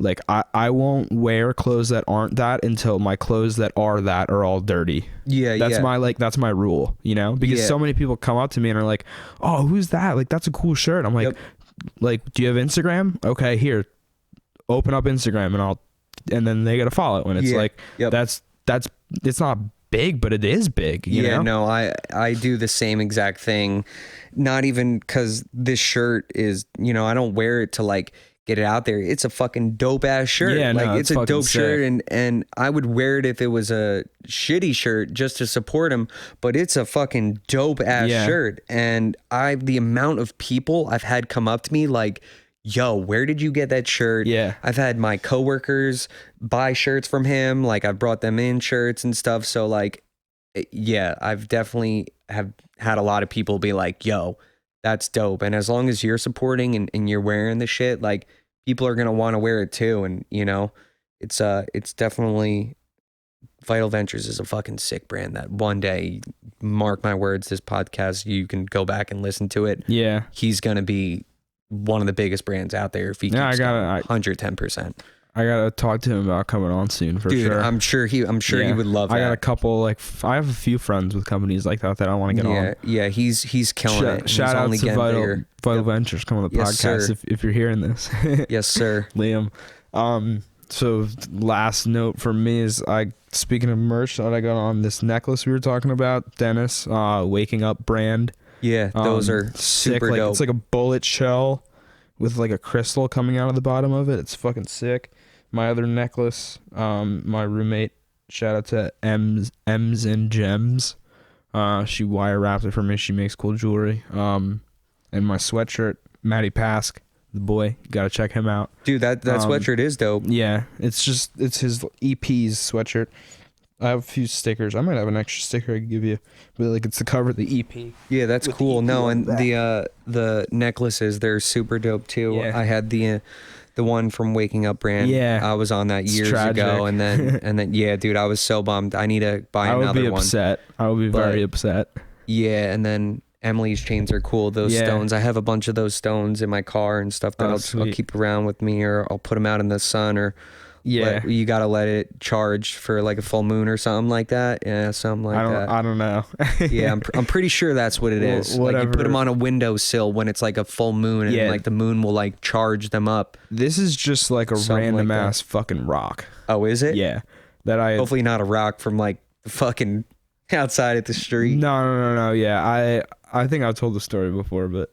like I won't wear clothes that aren't that until my clothes that are all dirty. That's my rule, you know, because so many people come up to me and are like, oh, who's that? Like, that's a cool shirt. I'm like, like, do you have Instagram? Okay, here, open up Instagram and then they gotta follow it. And it's like, that's it's not big, but it is big, you know? No, I do the same exact thing. Not even because this shirt is, you know, I don't wear it to like get it out there. It's a fucking dope ass shirt. Yeah, like no, it's a dope sick. shirt, and I would wear it if it was a shitty shirt just to support him. But it's a fucking dope ass shirt, and the amount of people I've had come up to me like, yo, where did you get that shirt? Yeah. I've had my coworkers buy shirts from him. Like I've brought them in shirts and stuff. So like, yeah, I've definitely have had a lot of people be like, yo, that's dope. And as long as you're supporting and you're wearing the shit, like people are going to want to wear it too. And you know, it's definitely, Vital Ventures is a fucking sick brand that one day, mark my words, this podcast, you can go back and listen to it. Yeah. He's going to be one of the biggest brands out there if he keeps 110%. I gotta talk to him about coming on soon for sure. I'm sure he would love that. I got a couple I have a few friends with companies like that I want to get on. Yeah, he's killing it. Shout out to Vital Ventures, come on the podcast if you're hearing this. Yes, sir. Liam. So last note for me is speaking of merch that I got on this necklace we were talking about, Dennis, Waking Up brand. Yeah, those are sick. Super dope. It's like a bullet shell with like a crystal coming out of the bottom of it. It's fucking sick. My other necklace, my roommate, shout out to M's and Gems. She wire wrapped it for me. She makes cool jewelry. And my sweatshirt, Matty Pask, the boy, gotta check him out. Dude, that sweatshirt is dope. Yeah, it's his EP's sweatshirt. I have a few stickers. I might have an extra sticker I could give you, but like it's the cover of the EP. Yeah, that's cool. No, and the necklaces, they're super dope too. Yeah. I had the one from Waking Up brand. Yeah, I was on that years ago, and then yeah, dude, I was so bummed. I need to buy another one. I would be upset. I would be very upset. Yeah, and then Emily's chains are cool. Those stones, I have a bunch of those stones in my car and stuff that I'll keep around with me, or I'll put them out in the sun, or you gotta let it charge for like a full moon or something like that. Yeah, something like that. I don't know. Yeah, I'm pretty sure that's what it is. Whatever. Like you put them on a windowsill when it's like a full moon, and like the moon will like charge them up. This is just like a random ass fucking rock. Oh, is it? Yeah. Hopefully not a rock from like the fucking outside at the street. No. Yeah, I think I've told the story before, but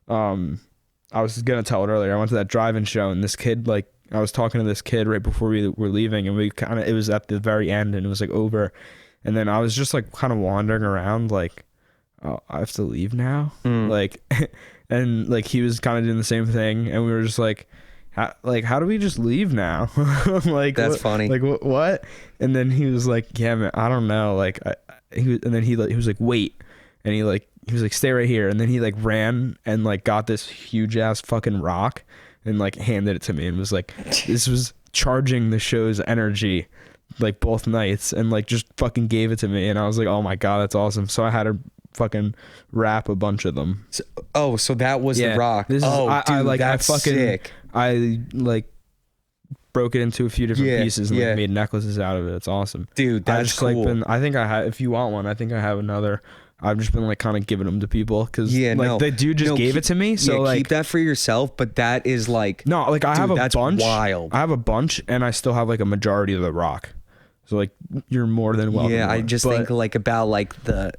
I was gonna tell it earlier. I went to that drive-in show, and this kid, like, I was talking to this kid right before we were leaving, and it was at the very end, and it was like over, and then I was just like kind of wandering around, like, oh, I have to leave now, like, and like he was kind of doing the same thing, and we were just like, how do we just leave now? Like, that's funny. Like what? And then he was like, yeah, man, I don't know. Like, he was like, wait, and he was like, stay right here, and then he like ran and like got this huge ass fucking rock and like handed it to me and was like, this was charging the show's energy like both nights and like just fucking gave it to me, and I was like, oh my god, that's awesome. So I had to fucking wrap a bunch of them. So that was the rock. Dude, that's sick. I like broke it into a few different pieces and like made necklaces out of it. It's awesome, dude. That's cool. I think I have. If you want one, I think I have another. I've just been like kind of giving them to people because the dude just gave it to me. So like keep that for yourself. But that is like I have a bunch. Wild. I have a bunch, and I still have like a majority of the rock. So like you're more than welcome. Yeah, I just think like about like the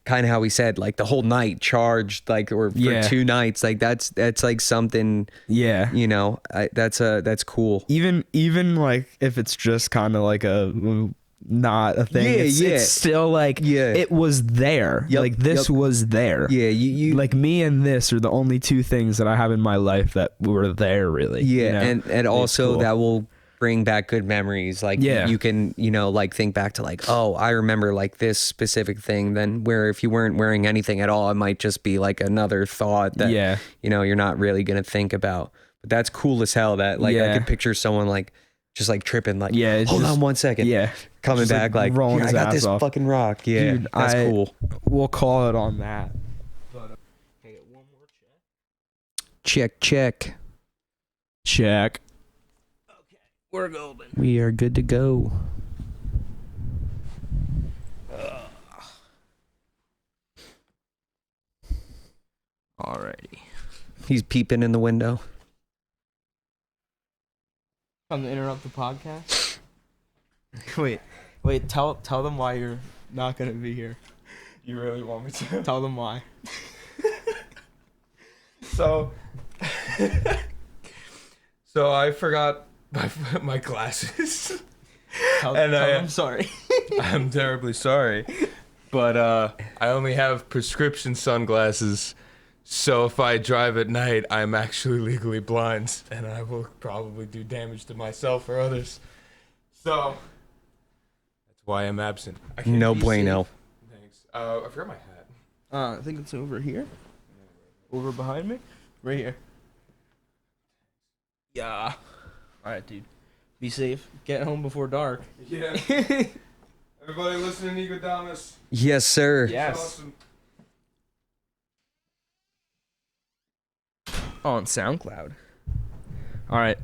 kind of how we said like the whole night charged like or for 2 nights like that's like something. Yeah, you know, that's cool. Even like if it's just kind of like a. Not a thing. It's still like it was there. Like this was there. Yeah, you like me and this are the only 2 things that I have in my life that were there really. Yeah, you know? and also cool. That will bring back good memories. Like you can, you know, like think back to like, oh, I remember like this specific thing. Then where if you weren't wearing anything at all, it might just be like another thought that you know you're not really gonna think about. But that's cool as hell. That like I could picture someone like just like tripping like hold on 1 second. Yeah. Coming just back like rolling I got this fucking rock. Yeah. Dude, that's cool. We'll call it on that. But can I get one more check? Check. Okay. We're golden. We are good to go. Alrighty. He's peeping in the window. Come to interrupt the podcast. Wait. Tell them why you're not gonna be here. You really want me to? Tell them why. So I forgot my glasses. Tell them sorry. I'm terribly sorry, but I only have prescription sunglasses. So if I drive at night, I'm actually legally blind, and I will probably do damage to myself or others. So that's why I'm absent. No bueno. Thanks. I forgot my hat. I think it's over here. Over behind me? Right here. Yeah. Alright, dude. Be safe. Get home before dark. Yeah. Everybody listen to Nicodemus. Yes, sir. Yes. Awesome. On SoundCloud. Alright.